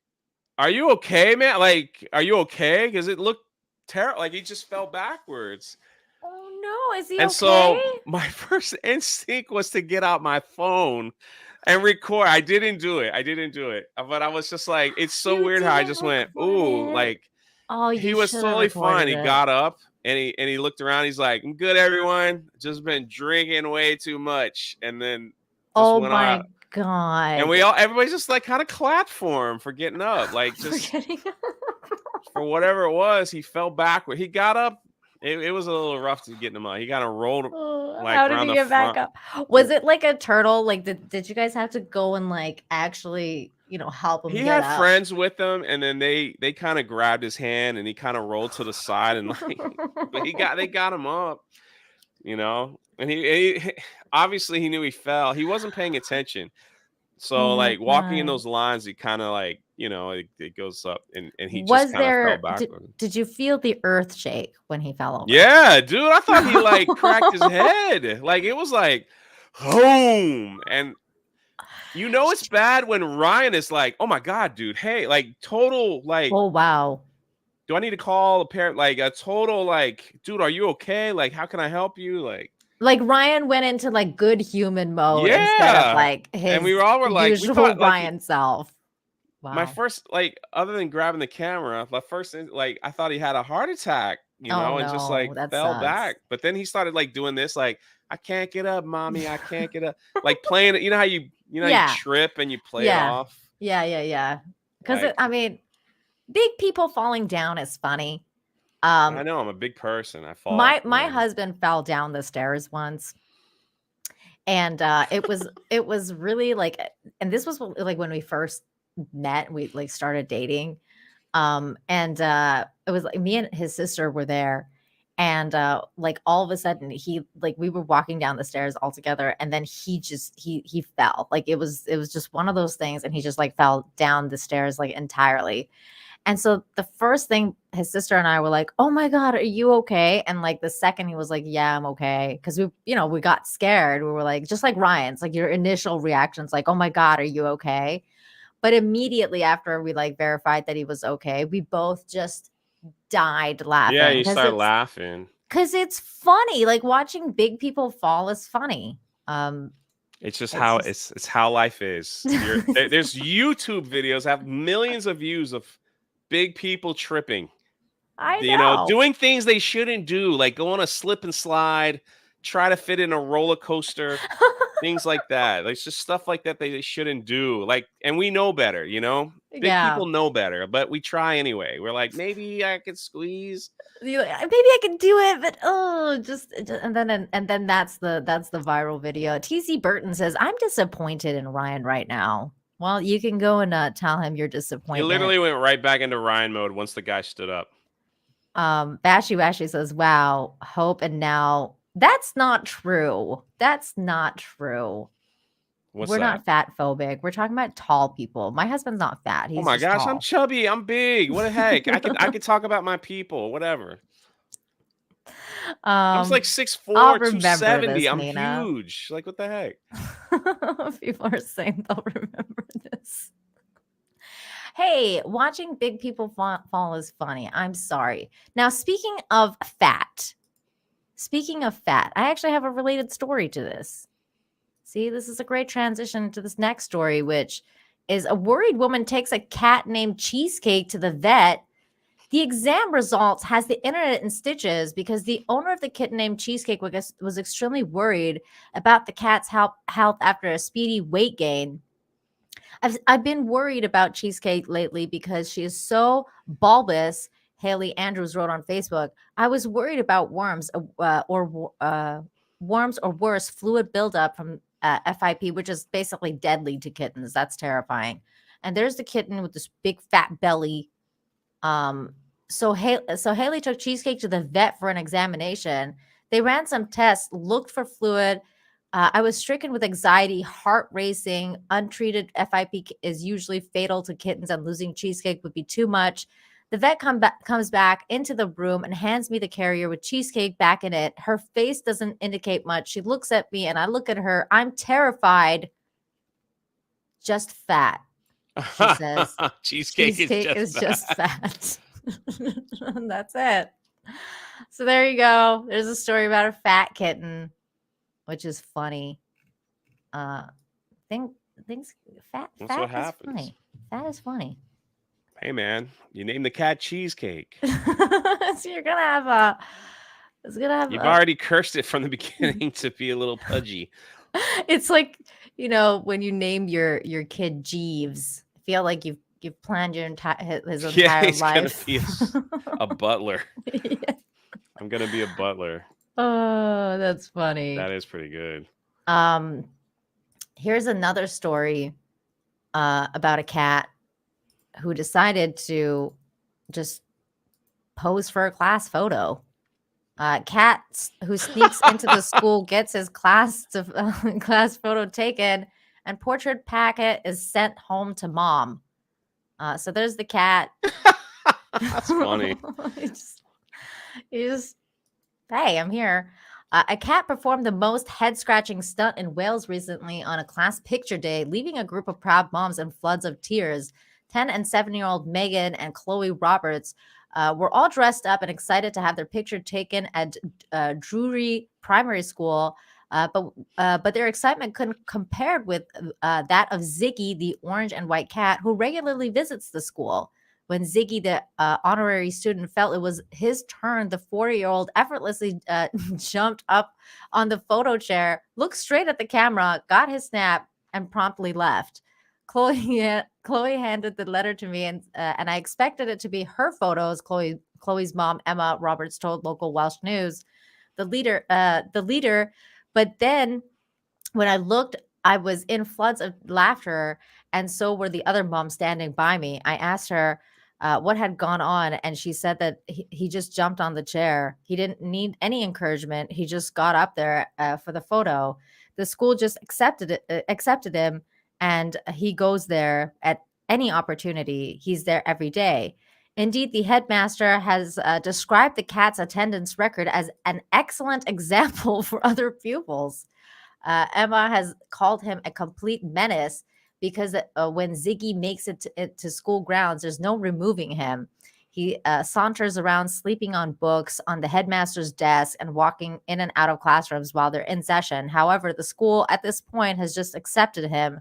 are you okay, man? Like, are you okay? Because it looked terrible. Like, he just fell backwards. Oh no, is he And okay? so my first instinct was to get out my phone and record. I didn't do it. But I was just like, it's so You weird how I didn't just went, record ooh, it? like Oh, he you was should have totally fine. recorded He it. got up And he looked around. He's like, "I'm good, everyone. Just been drinking way too much." And then just Oh went my on. God. And everybody just like kind of clapped for him for getting up. Like just for whatever it was, he fell backward. He got up. It was a little rough to get him out. He got to roll like How did around he the get back front. up? Was it like a turtle? Like, did you guys have to go and like actually, help him He get had up? friends with him, and then they kind of grabbed his hand, and he kind of rolled to the side, and like, but they got him up, and he obviously he knew he fell. He wasn't paying attention, so Oh my like walking in God. those lines, he kind of like it goes up, and he just Was kind of fell there? backward. Did you feel the earth shake when he fell over? Yeah, dude, I thought he like cracked his head. Like it was like, boom, and. It's bad when Ryan is like, "Oh my God, dude, hey," like total like. Oh wow. Do I need to call a parent? Like a total like, dude, are you okay? Like, how can I help you? Like Ryan went into like good human mode instead of yeah. like his And we all were like, we usual thought like Ryan self. my Wow. first like, other than grabbing the camera, my first like I thought he had a heart attack, Oh and just no, like that fell sucks. back. But then he started like doing this, like, I can't get up, mommy, I can't get up, like playing it. You know how you Yeah. trip and you play it Yeah. off. Yeah. Because Like, I mean, big people falling down is funny. I know I'm a big person. I fall. My husband fell down the stairs once, and it was really like, and this was like when we first met, we like started dating, and it was like me and his sister were there, and like all of a sudden we were walking down the stairs all together, and then he fell. Like it was just one of those things, and he just like fell down the stairs like entirely. And so the first thing his sister and I were like, "Oh my God, are you okay?" And like the second he was like, "Yeah, I'm okay." Because we got scared. We were like, just like Ryan's, like your initial reactions, like, "Oh my God, are you okay?" But immediately after we like verified that he was okay, we both just died laughing. Yeah, you start laughing. Because it's funny. Like watching big people fall is funny. It's just how it's how life is. There's YouTube videos have millions of views of big people tripping. I know. Doing things they shouldn't do, like go on a slip and slide, try to fit in a roller coaster, things like that. Like, it's just stuff like that they shouldn't do. Like, and we know better, Big people know better, but we try anyway. We're like, maybe I could squeeze. Maybe I can do it, but just and then that's the viral video. TC Burton says, "I'm disappointed in Ryan right now." Well, you can go and tell him you're disappointed. He literally went right back into Ryan mode once the guy stood up. Bashy Washy says, "Wow, hope and now." That's not true. That's not true. We're not fat phobic. We're talking about tall people. My husband's not fat. He's oh my gosh, tall. I'm chubby. I'm big. What the heck? I could talk about my people. Whatever. I'm just like 6'4", 270. I'm Nina. huge. Like, what the heck? People are saying they'll remember this. Hey, watching big people fall is funny. I'm sorry. Now, speaking of fat, I actually have a related story to this. See, this is a great transition to this next story, which is a worried woman takes a cat named Cheesecake to the vet. The exam results has the internet in stitches because the owner of the kitten named Cheesecake was extremely worried about the cat's health after a speedy weight gain. I've been worried about Cheesecake lately because she is so bulbous. Haley Andrews wrote on Facebook, "I was worried about worms or worse, fluid buildup from FIP, which is basically deadly to kittens. That's terrifying." And there's the kitten with this big fat belly. So Haley took Cheesecake to the vet for an examination. They ran some tests, looked for fluid. I was stricken with anxiety, heart racing. Untreated FIP is usually fatal to kittens, and losing Cheesecake would be too much. The vet comes back into the room and hands me the carrier with Cheesecake back in it. Her face doesn't indicate much. She looks at me and I look at her. I'm terrified. Just fat, she says. Cheesecake is just fat. And that's it. So there you go. There's a story about a fat kitten, which is funny. Things fat That's what is happens. funny. Fat is funny. Hey, man, you named the cat Cheesecake. So you're gonna have a. It's gonna have. You've a, already cursed it from the beginning to be a little pudgy. It's like, when you name your kid Jeeves. I feel like you've planned your his Yeah, entire he's gonna life. be a butler. I'm gonna be a butler. Oh, that's funny. That is pretty good. Here's another story about a cat who decided to just pose for a class photo. Cat who sneaks into the school gets his class photo taken, and portrait packet is sent home to mom. So there's the cat. That's funny. You just, hey, I'm here. A cat performed the most head-scratching stunt in Wales recently on a class picture day, leaving a group of proud moms in floods of tears. 10 and 7-year-old Megan and Chloe Roberts were all dressed up and excited to have their picture taken at Drury Primary School, but their excitement couldn't compare with that of Ziggy, the orange and white cat, who regularly visits the school. When Ziggy, the honorary student, felt it was his turn, the 4-year-old effortlessly jumped up on the photo chair, looked straight at the camera, got his snap, and promptly left. Chloe handed the letter to me, and I expected it to be her photos. Chloe's mom, Emma Roberts, told local Welsh News. The leader. But then, when I looked, I was in floods of laughter, and so were the other moms standing by me. I asked her what had gone on, and she said that he just jumped on the chair. He didn't need any encouragement. He just got up there for the photo. The school just accepted him, and he goes there at any opportunity. He's there every day. Indeed, the headmaster has described the cat's attendance record as an excellent example for other pupils. Emma has called him a complete menace because when Ziggy makes it to school grounds, there's no removing him. He saunters around sleeping on books on the headmaster's desk and walking in and out of classrooms while they're in session. However, the school at this point has just accepted him.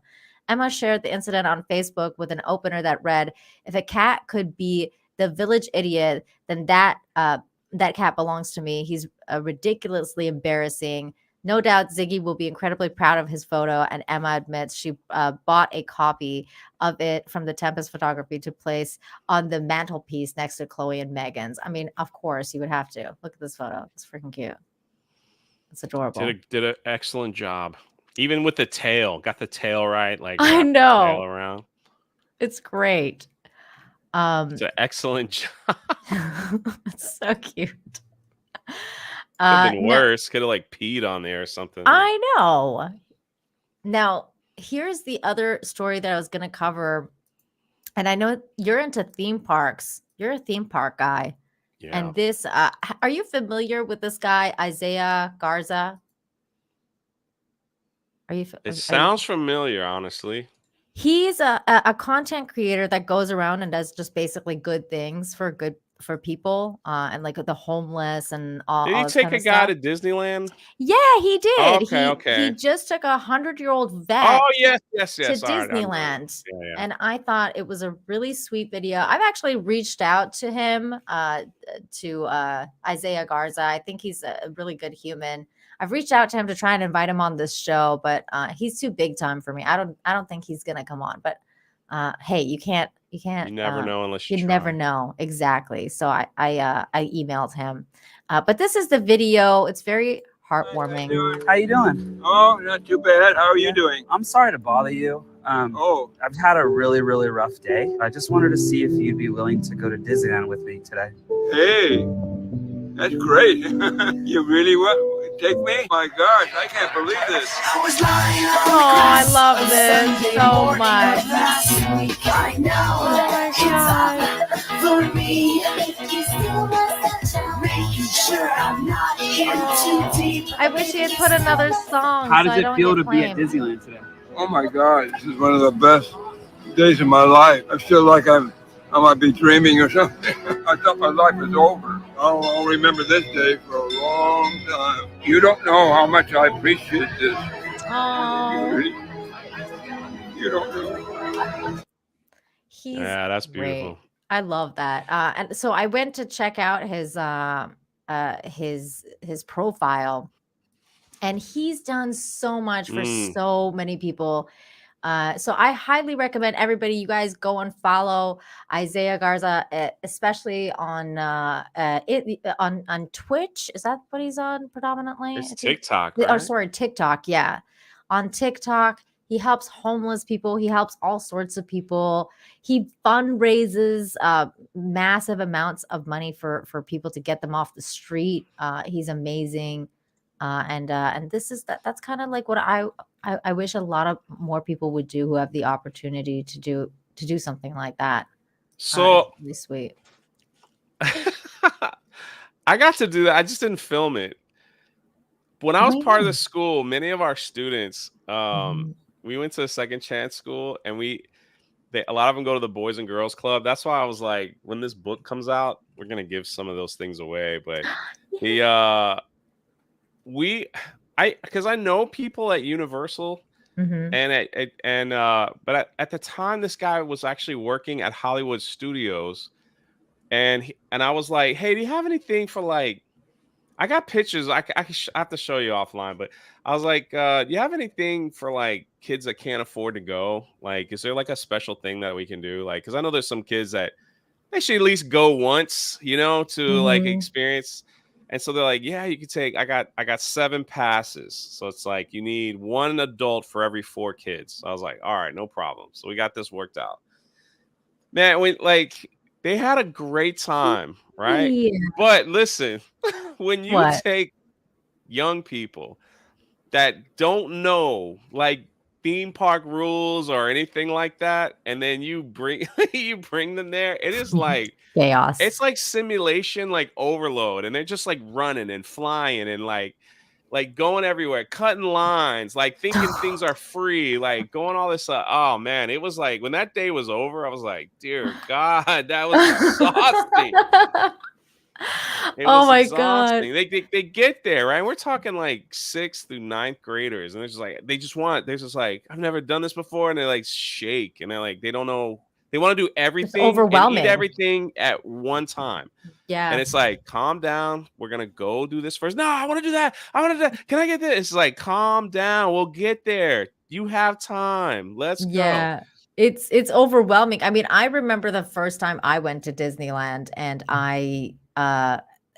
Emma shared the incident on Facebook with an opener that read, "If a cat could be the village idiot, then that cat belongs to me. He's ridiculously embarrassing. No doubt Ziggy will be incredibly proud of his photo," and Emma admits she bought a copy of it from the Tempest Photography to place on the mantelpiece next to Chloe and Megan's. I mean, of course, you would have to. Look at this photo. It's freaking cute. It's adorable. Did an excellent job. Even with the tail. Got the tail right. Like, I wrapped the know. tail around. It's great. It's an excellent job. It's so cute. Could have been No, worse. Could have like peed on there or something. I know. Now, here's the other story that I was going to cover. And I know you're into theme parks. You're a theme park guy. Yeah. And this, are you familiar with this guy, Isaiah Garza? Are you? It sounds familiar, honestly. He's a content creator that goes around and does just basically good things for people, and like the homeless and all. Did all he this take kind a of guy stuff. to Disneyland? Yeah, he did. Okay, okay. He just took a 100-year-old vet Oh, yes. to All right, I remember. Disneyland. Yeah. And I thought it was a really sweet video. I've actually reached out to him, to Isaiah Garza. I think he's a really good human. I've reached out to him to try and invite him on this show, but he's too big time for me. I don't think he's gonna come on. But hey, you can't. You never know unless you You try. never know, exactly. So I emailed him, but this is the video. It's very heartwarming. How you doing? Oh, not too bad. How are you doing? I'm sorry to bother you. I've had a really, really rough day. I just wanted to see if you'd be willing to go to Disneyland with me today. Hey, that's great. You really want to take me? My gosh, I can't believe this. Oh, I love this so much. I know it's all for me. Making sure I'm not in too deep. I wish he had put another song. How so does I it don't feel get to be at claimed. Disneyland today? Oh my God, this is one of the best days of my life. I feel like I might be dreaming or something. I thought my life was over. I'll remember this day for a long time. You don't know how much I appreciate this. Oh, You don't know. he's Yeah, that's great. beautiful. I love that. And so I went to check out his profile, and he's done so much for so many people. So I highly recommend everybody, you guys go and follow Isaiah Garza, especially on on Twitch. Is that what he's on predominantly? It's I think. TikTok, Oh, right? sorry, TikTok. Yeah, on TikTok, he helps homeless people. He helps all sorts of people. He fundraises massive amounts of money for people to get them off the street. He's amazing. And this is that's kind of like what I wish a lot of more people would do who have the opportunity to do something like that. So It's really sweet. I got to do that. I just didn't film it. When I was What do you part of the mean? school, many of our students, Mhm. we went to a second chance school, and a lot of them go to the Boys and Girls Club. That's why I was like, when this book comes out, we're gonna give some of those things away. But because I know people at Universal, Mhm. but at the time, this guy was actually working at Hollywood Studios, and I was like, hey, do you have anything for like? I got pictures. I have to show you offline, but I was like, do you have anything for like kids that can't afford to go? Like, is there like a special thing that we can do? Like, because I know there's some kids that they should at least go once, to like Mhm. experience. And so they're like, yeah, you can take. I got 7 passes, so it's like you need 1 adult for every 4 kids. So I was like, all right, no problem. So we got this worked out. Man, they had a great time, right? Yeah. But listen, when you What? take young people that don't know like theme park rules or anything like that, and then you bring you bring them there, it is like Chaos. it's like simulation, like overload, and they're just like running and flying and like going everywhere, cutting lines, like thinking things are free, like going all this stuff. Oh man, it was like when that day was over, I was like, dear God, that was exhausting. It Oh was my god. exhausting. They get there, right? We're talking like 6th through 9th graders, and they're just like, I've never done this before, and they like shake, and they're like, they don't know, they want to do It's everything and eat overwhelming. everything at one time. And Yeah. it's like, calm down. We're gonna go do this first. No, I want to do that. I want to do that. Can I get this? It's like, calm down. We'll get there. You have time. Let's go. Yeah. It's overwhelming. I mean, I remember the first time I went to Disneyland and I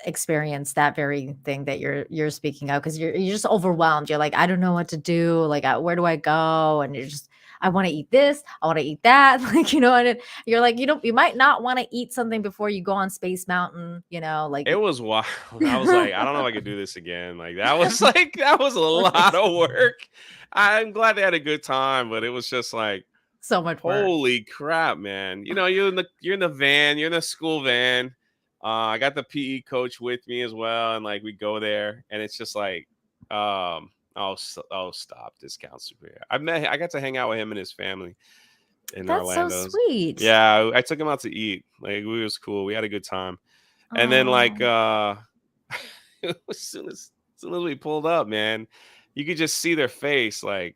experienced that very thing that you're speaking of, because you're just overwhelmed. You're like, I don't know what to do. Like, where do I go? And you're just, I want to eat this, I want to eat that. Like, and you're like, you might not want to eat something before you go on Space Mountain, like It was wild. I was like, I don't know if I could do this again. Like that was a lot of work. I'm glad they had a good time, but it was just like so much work. holy crap, man. You're in the van, you're in the school van. I got the PE coach with me as well, and like we go there, and it's just like, oh stop, discount super. I got to hang out with him and his family in That's so Orlando. sweet. Yeah, I took him out to eat. Like it was cool. We had a good time. And then like Aw. as soon as we pulled up, man, you could just see their face like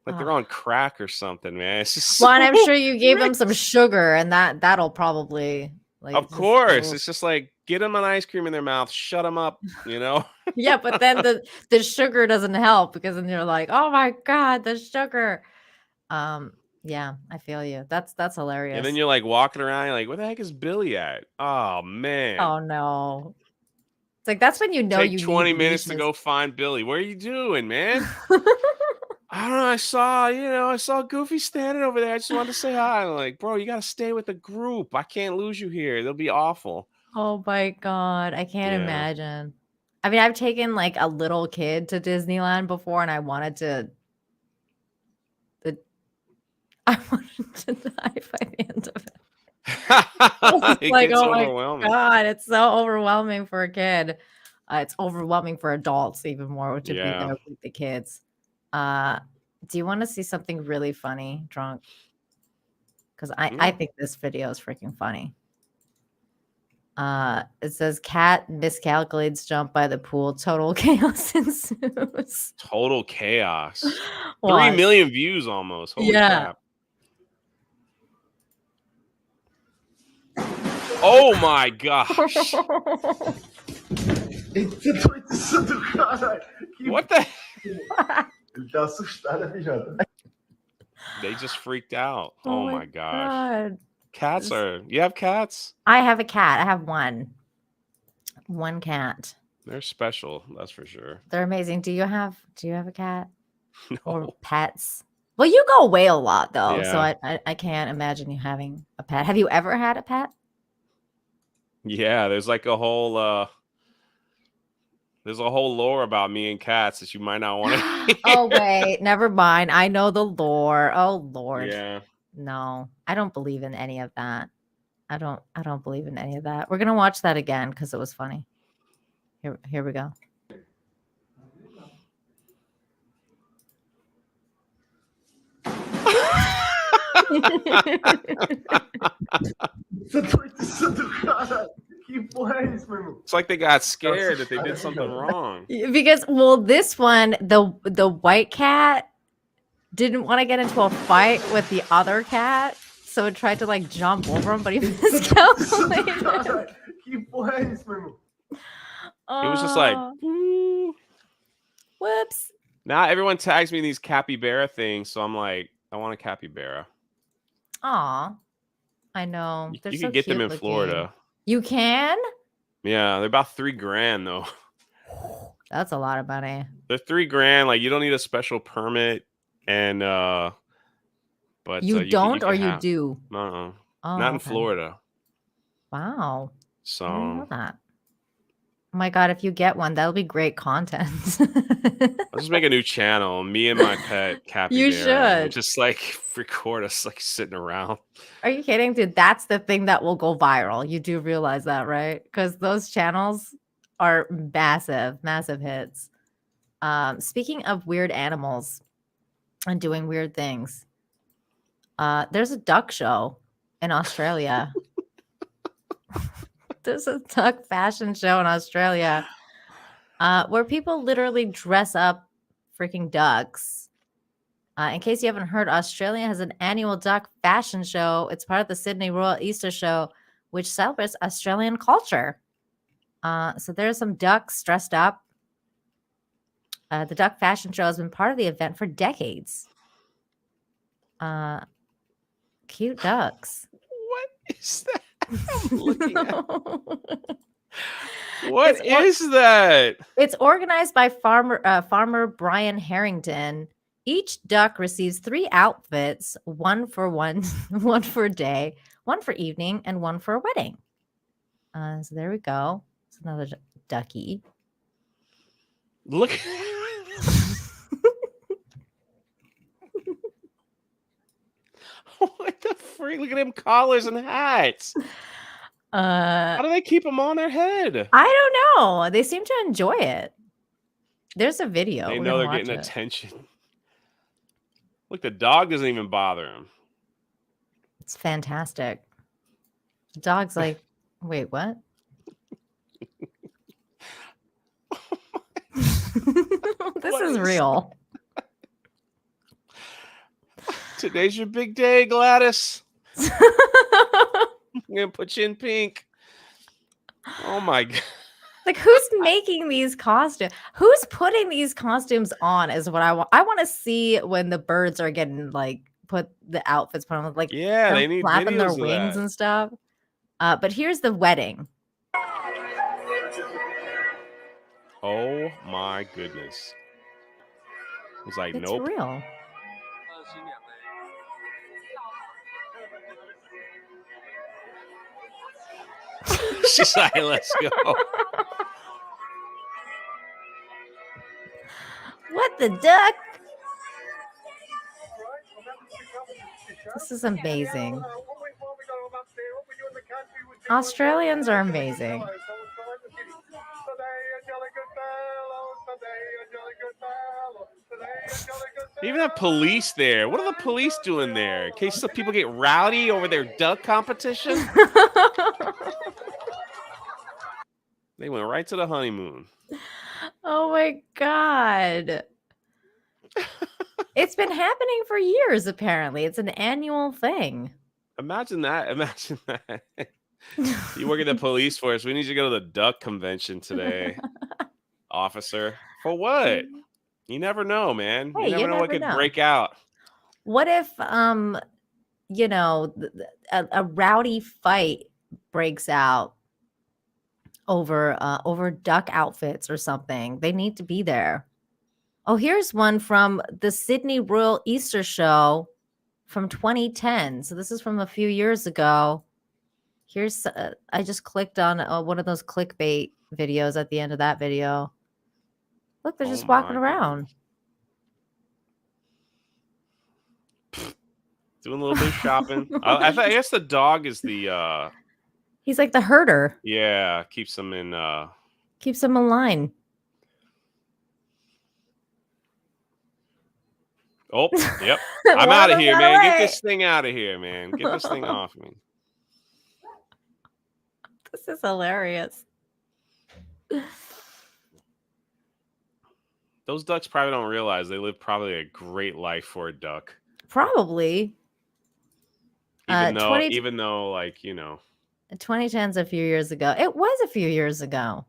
they're on crack or something, man. It's just Well, and I'm so sure you gave them great. some sugar, and that'll probably Of course. It's just like get them an ice cream in their mouth, shut them up, Yeah, but then the sugar doesn't help, because then you're like, oh my god, the sugar. Yeah, I feel you. That's And hilarious. then you're like walking around, you're like, where the heck is Billy at? Oh man. Oh no. It's like that's when you know Take you 20 need minutes to leashes. go find Billy. What are you doing, man? I don't know. I saw Goofy standing over there. I just wanted to say hi. I'm like, bro, you got to stay with the group. I can't lose you here. They'll be awful. Oh my god, I can't Yeah. imagine. I mean, I've taken like a little kid to Disneyland before, and I wanted to die by the end of it. It's It like, gets oh my overwhelming. god, it's so overwhelming for a kid. It's overwhelming for adults even more to be Yeah. there with the kids. Do you want to see something really funny, Drunk? Because I think this video is freaking funny. It says cat miscalculates jump by the pool. Total chaos ensues. Total chaos. 3 Watch. million views almost. Holy Yeah. crap. Oh my gosh. Esse doido do cara. What the? Ele tá assustado, FJ. They just freaked out. Oh my gosh. God. Cats are. You have cats? I have a cat. I have one cat. They're special. That's for sure. They're amazing. Do you have a cat? No. Or pets? Well, you go away a lot though, so I can't imagine you having a pet. Have you ever had a pet? Yeah, there's like a whole lore about me and cats that you might not want to. Oh wait, never mind. I know the lore. Oh Lord. Yeah. No, I don't believe in any of that. I don't believe in any of that. We're gonna watch that again because it was funny. Here we go. It's like they got scared that they did something wrong. Because this one, the white cat didn't want to get into a fight with the other cat, so it tried to like jump over him, but he miscalculated. It was just like, whoops. now everyone tags me in these capybara things, so I'm like, I want a capybara. Aw, I know. You They're so can get them in cute Florida. looking. You can? Yeah, they're about $3,000 though. That's a lot of money. They're $3,000. Like you don't need a special permit, and but You don't, or you do? No, Oh, not in okay. Florida. Wow. So I didn't know that. Oh my God, if you get one, that'll be great content. I'll just make a new channel. Me and my pet capybara. You should. Just like record us like sitting around. Are you kidding, dude? That's the thing that will go viral. You do realize that, right? Because those channels are massive hits. Speaking of weird animals and doing weird things, there's a duck show in Australia. There's a duck fashion show in Australia where people literally dress up freaking ducks. In case you haven't heard, Australia has an annual duck fashion show. It's part of the Sydney Royal Easter Show, which celebrates Australian culture. So there's some ducks dressed up. The duck fashion show has been part of the event for decades. Cute ducks. What is that? I'm looking at. What is that? It's organized by farmer Brian Harrington. Each duck receives 3 outfits, one for a day, one for evening, and one for a wedding. So there we go. It's another ducky. Look. What the freak? Look at them collars and hats. How do they keep them on their head? I don't know. They seem to enjoy it. There's a video. They We're know gonna they're getting watch it. attention. Look, the dog doesn't even bother him. It's fantastic. The dog's like, wait, what? This is real. Today's your big day, Gladys. I'm gonna put you in pink. Oh my God. Like, who's making these costumes? Who's putting these costumes on is what I want. I want to see when the birds are getting like put the outfits put on, like Yeah, they need flapping their videos of wings that. and stuff. But here's the wedding. Oh my goodness. It's like, It's nope. real. She's like, let's go. What the duck? This is amazing. Australians are amazing. They even have police there. What are the police doing there? In case some people get rowdy over their duck competition? They went right to the honeymoon. Oh my God. It's been happening for years, apparently. It's an annual thing. Imagine that. Imagine that. You work at the police force. We need you to go to the duck convention today, officer. For what? You never know, man. Hey, You never you know what never could know. break out. What if you know, a rowdy fight breaks out over duck outfits or something? They need to be there. Oh, here's one from the Sydney Royal Easter Show from 2010. So this is from a few years ago. Here's I just clicked on one of those clickbait videos at the end of that video. Look, they're just walking around. Doing a little bit of shopping. I guess the dog is the He's like the herder. yeah, keeps them in Keeps them in line. Oh, yep. One I'm of out of them here, got man. away. Get this thing out of here, man. Get this thing off me. This is hilarious. Those ducks probably don't realize they live probably a great life for a duck. Probably. Even though, like, you know. 2010's a few years ago. It was a few years ago.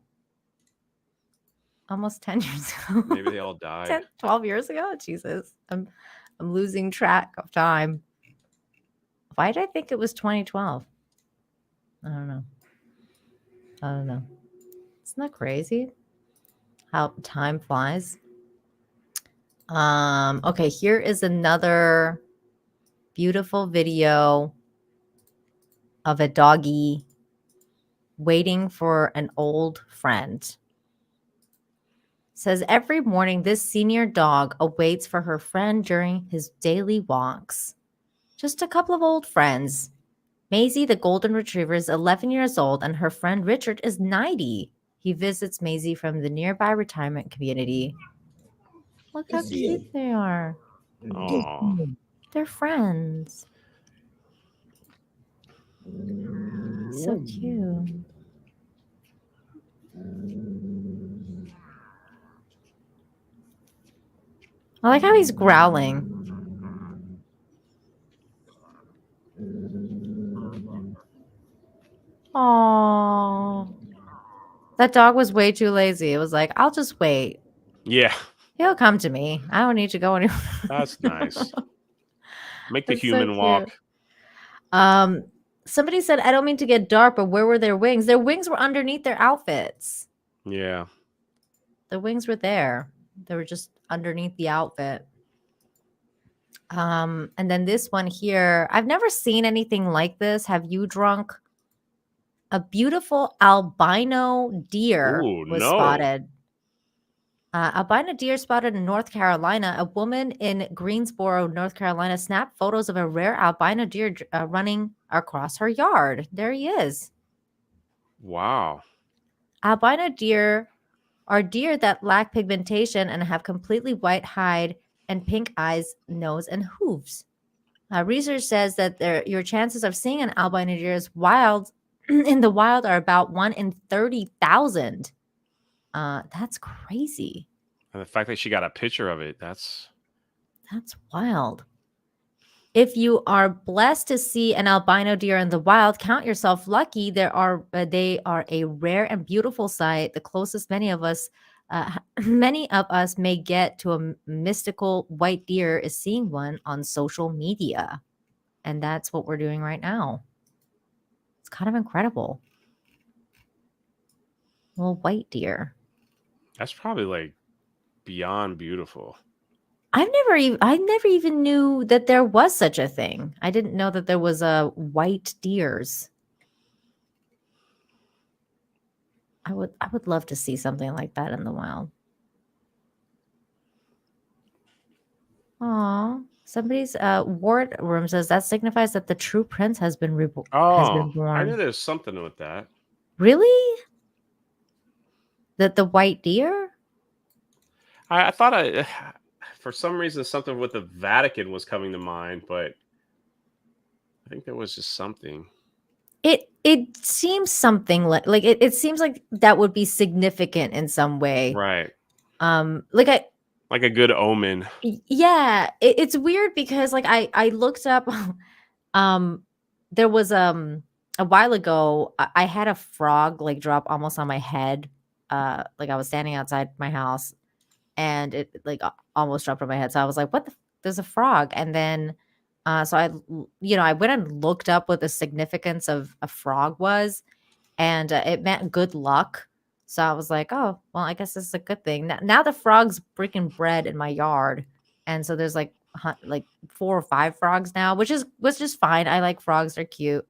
Almost 10 years ago. Maybe they all died. 10, 12 years ago? Jesus. I'm losing track of time. Why did I think it was 2012? I don't know. Isn't that crazy? How time flies. Okay, here is another beautiful video of a doggy waiting for an old friend. Says every morning this senior dog awaits for her friend during his daily walks. Just a couple of old friends. Maisie, the golden retriever, is 11 years old and her friend Richard is 90. He visits Maisie from the nearby retirement community. Look how cute they are. Aww. They're friends. So cute. I like how he's growling. Aww. That dog was way too lazy. It was like, I'll just wait. Yeah. He'll come to me. I don't need to go anywhere. That's nice. Make the That's so human cute. walk. Somebody said, I don't mean to get dark, but where were their wings? Their wings were underneath their outfits. Yeah. The wings were there. They were just underneath the outfit. And then this one here, I've never seen anything like this. Have you drunk? A beautiful albino deer was spotted. Albino deer spotted in North Carolina. A woman in Greensboro, North Carolina, snapped photos of a rare albino deer running across her yard. There he is. Wow. Albino deer are deer that lack pigmentation and have completely white hide and pink eyes, nose, and hooves. Research says that your chances of seeing an albino deer in the wild are about 1 in 30,000. That's crazy. And the fact that she got a picture of it, that's wild. If you are blessed to see an albino deer in the wild, count yourself lucky. They are a rare and beautiful sight. The closest many of us may get to a mystical white deer is seeing one on social media. And that's what we're doing right now. It's kind of incredible. Little white deer. That's probably like beyond beautiful. I never even knew that there was such a thing. I didn't know that there was a white deers. I would love to see something like that in the wild. Aw. Somebody's ward room says that signifies that the true prince has been born. I knew there's something with that. Really? That the white deer? I thought for some reason something with the Vatican was coming to mind, but I think there was just something. It seems something like it seems like that would be significant in some way. Right. Like a good omen. Yeah, it's weird because like I looked up there was a while ago, I had a frog like drop almost on my head. Like I was standing outside my house and it like almost dropped on my head. So I was like, what the there's a frog. And then so I went and looked up what the significance of a frog was, and it meant good luck. So I was like, oh, well, I guess this is a good thing. Now the frog's freaking bred in my yard. And so there's like 4 or 5 frogs now, which is fine. I like frogs, they're cute.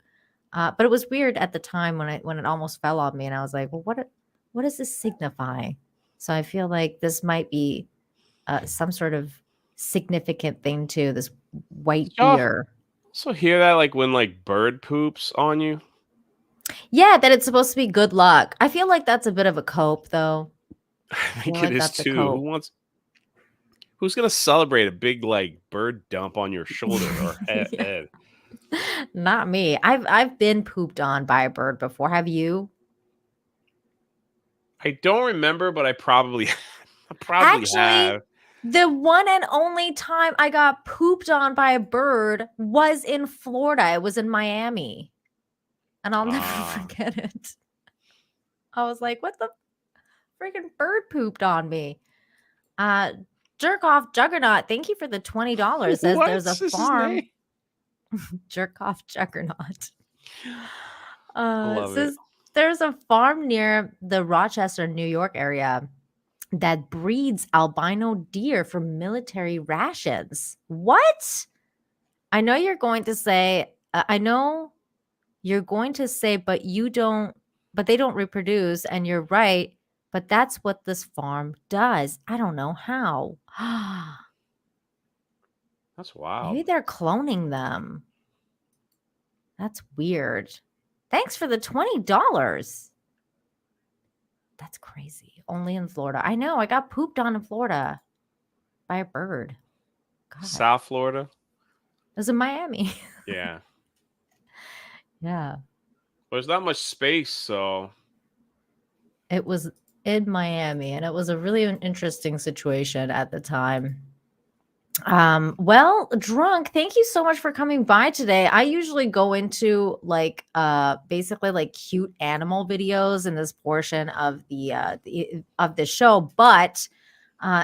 But it was weird at the time when it almost fell on me, and I was like, well, what does this signify? So I feel like this might be some sort of significant thing too. This white Y'all deer. also hear that like when like bird poops on you? Yeah, that it's supposed to be good luck. I feel like that's a bit of a cope, though. I I think feel it like is that's a too. cope. Who's gonna celebrate a big like bird dump on your shoulder or Yeah. head? Not me. I've been pooped on by a bird before. Have you? I don't remember, but I probably probably Actually, have. the one and only time I got pooped on by a bird was in Florida. It was in Miami. And I'll never forget it. I was like, what the freaking bird pooped on me? Jerk off Juggernaut, thank you for the $20. Says there's a What's his farm. name? Jerk off Juggernaut. Love it. Says there's a farm near the Rochester, New York area that breeds albino deer for military rations. What? I know you're going to say, but but they don't reproduce, and you're right, but that's what this farm does. I don't know how. That's wild. Maybe they're cloning them. That's weird. Thanks for the $20. That's crazy. Only in Florida. I know. I got pooped on in Florida by a bird. God. South Florida. It was in Miami. Yeah. Yeah. There's not much space, so It was in Miami, and it was a really interesting situation at the time. Well, Drunk, thank you so much for coming by today. I usually go into basically like cute animal videos in this portion of the show, but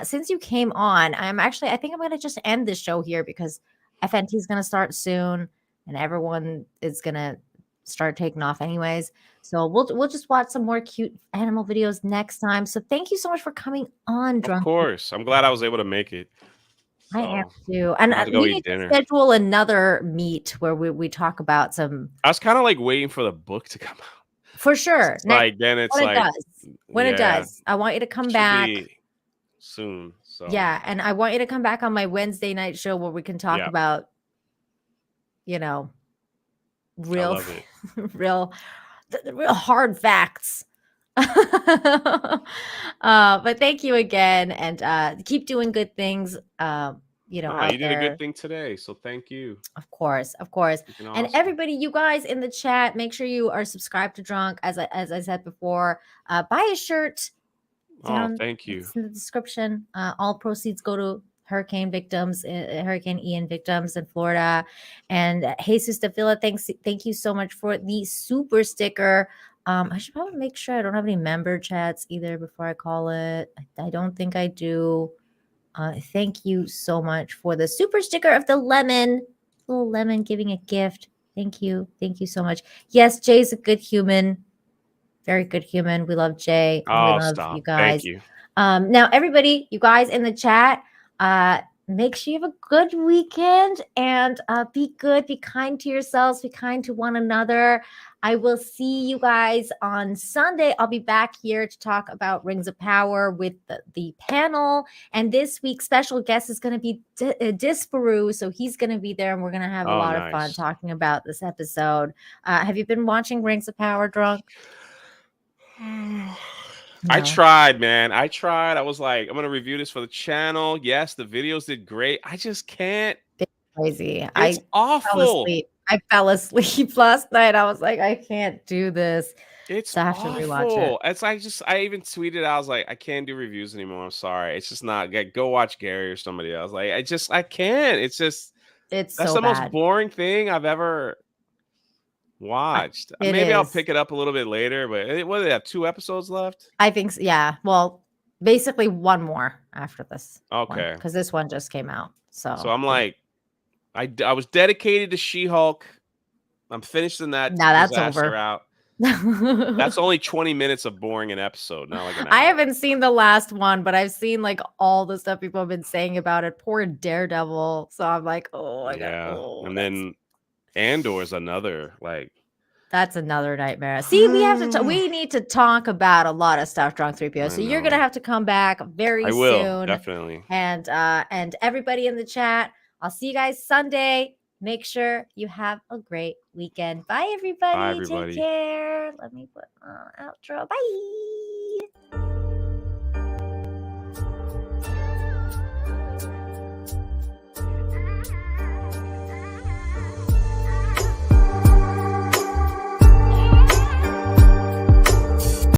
since you came on, I think I'm going to just end this show here because FNT is going to start soon and everyone is going to start taking off anyways. So we'll just watch some more cute animal videos next time. So thank you so much for coming on, Drunk. of course. I'm glad I was able to make it. I am So, too. And I have to go we eat need to dinner. schedule another meet where we talk about some I was kind of like waiting for the book to come out. for sure. Like then it's when like it does. When it yeah, does. I want you to come should back. be soon. So Yeah, and I want you to come back on my Wednesday night show where we can talk Yeah. about, real love it. real the real hard facts. But thank you again, and keep doing good things. Out you did there. a good thing today, so thank you. Of course. Freaking And awesome. everybody, you guys in the chat, make sure you are subscribed to Drunk. As I said before, buy a shirt. Oh, thank you. It's in the description. All proceeds go to hurricane victims, Hurricane Ian victims in Florida. And Jesus Davila, thank you so much for the super sticker. I should probably make sure I don't have any member chats either before I call it. I don't think I do. Thank you so much for the super sticker of the lemon. Little lemon giving a gift. Thank you. Thank you so much. Yes, Jay's a good human. Very good human. We love Jay. And we Oh, love stop. you guys. Thank you. Now, everybody, you guys in the chat, make sure you have a good weekend and be good. Be kind to yourselves. Be kind to one another. I will see you guys on Sunday. I'll be back here to talk about Rings of Power with the panel. And this week's special guest is going to be Disparu. So he's going to be there and we're going to have a lot of fun talking about this episode. Have you been watching Rings of Power, Drunk? I tried, man. I tried. I was like, I'm going to review this for the channel. Yes, the videos did great. I just can't. It's crazy. It's awful. I fell asleep last night. I was like, I can't do this. It's so I have to rewatch it. It's like I even tweeted, I was like, I can't do reviews anymore. I'm sorry. It's just not. Go watch Gary or somebody else. Like, I can't. It's just, that's so the most bad. boring thing I've ever. watched. It Maybe I'll is. pick it up a little bit later, but what do they have? 2 episodes left? I think yeah. Well, basically one more after this. Okay. Because this one just came out. So I'm like, I was dedicated to She-Hulk. I'm finishing that now that's disaster over. out. That's only 20 minutes of boring an episode, not like an hour. I haven't seen the last one, but I've seen like all the stuff people have been saying about it. Poor Daredevil. So I'm like, And then Andor's another like. That's another nightmare. See, we need to talk about a lot of stuff, Drunk 3PO. So you're gonna have to come back very I will, soon. definitely. And everybody in the chat, I'll see you guys Sunday. Make sure you have a great weekend. Bye, everybody. Bye, everybody. Take care. Let me put outro. Bye.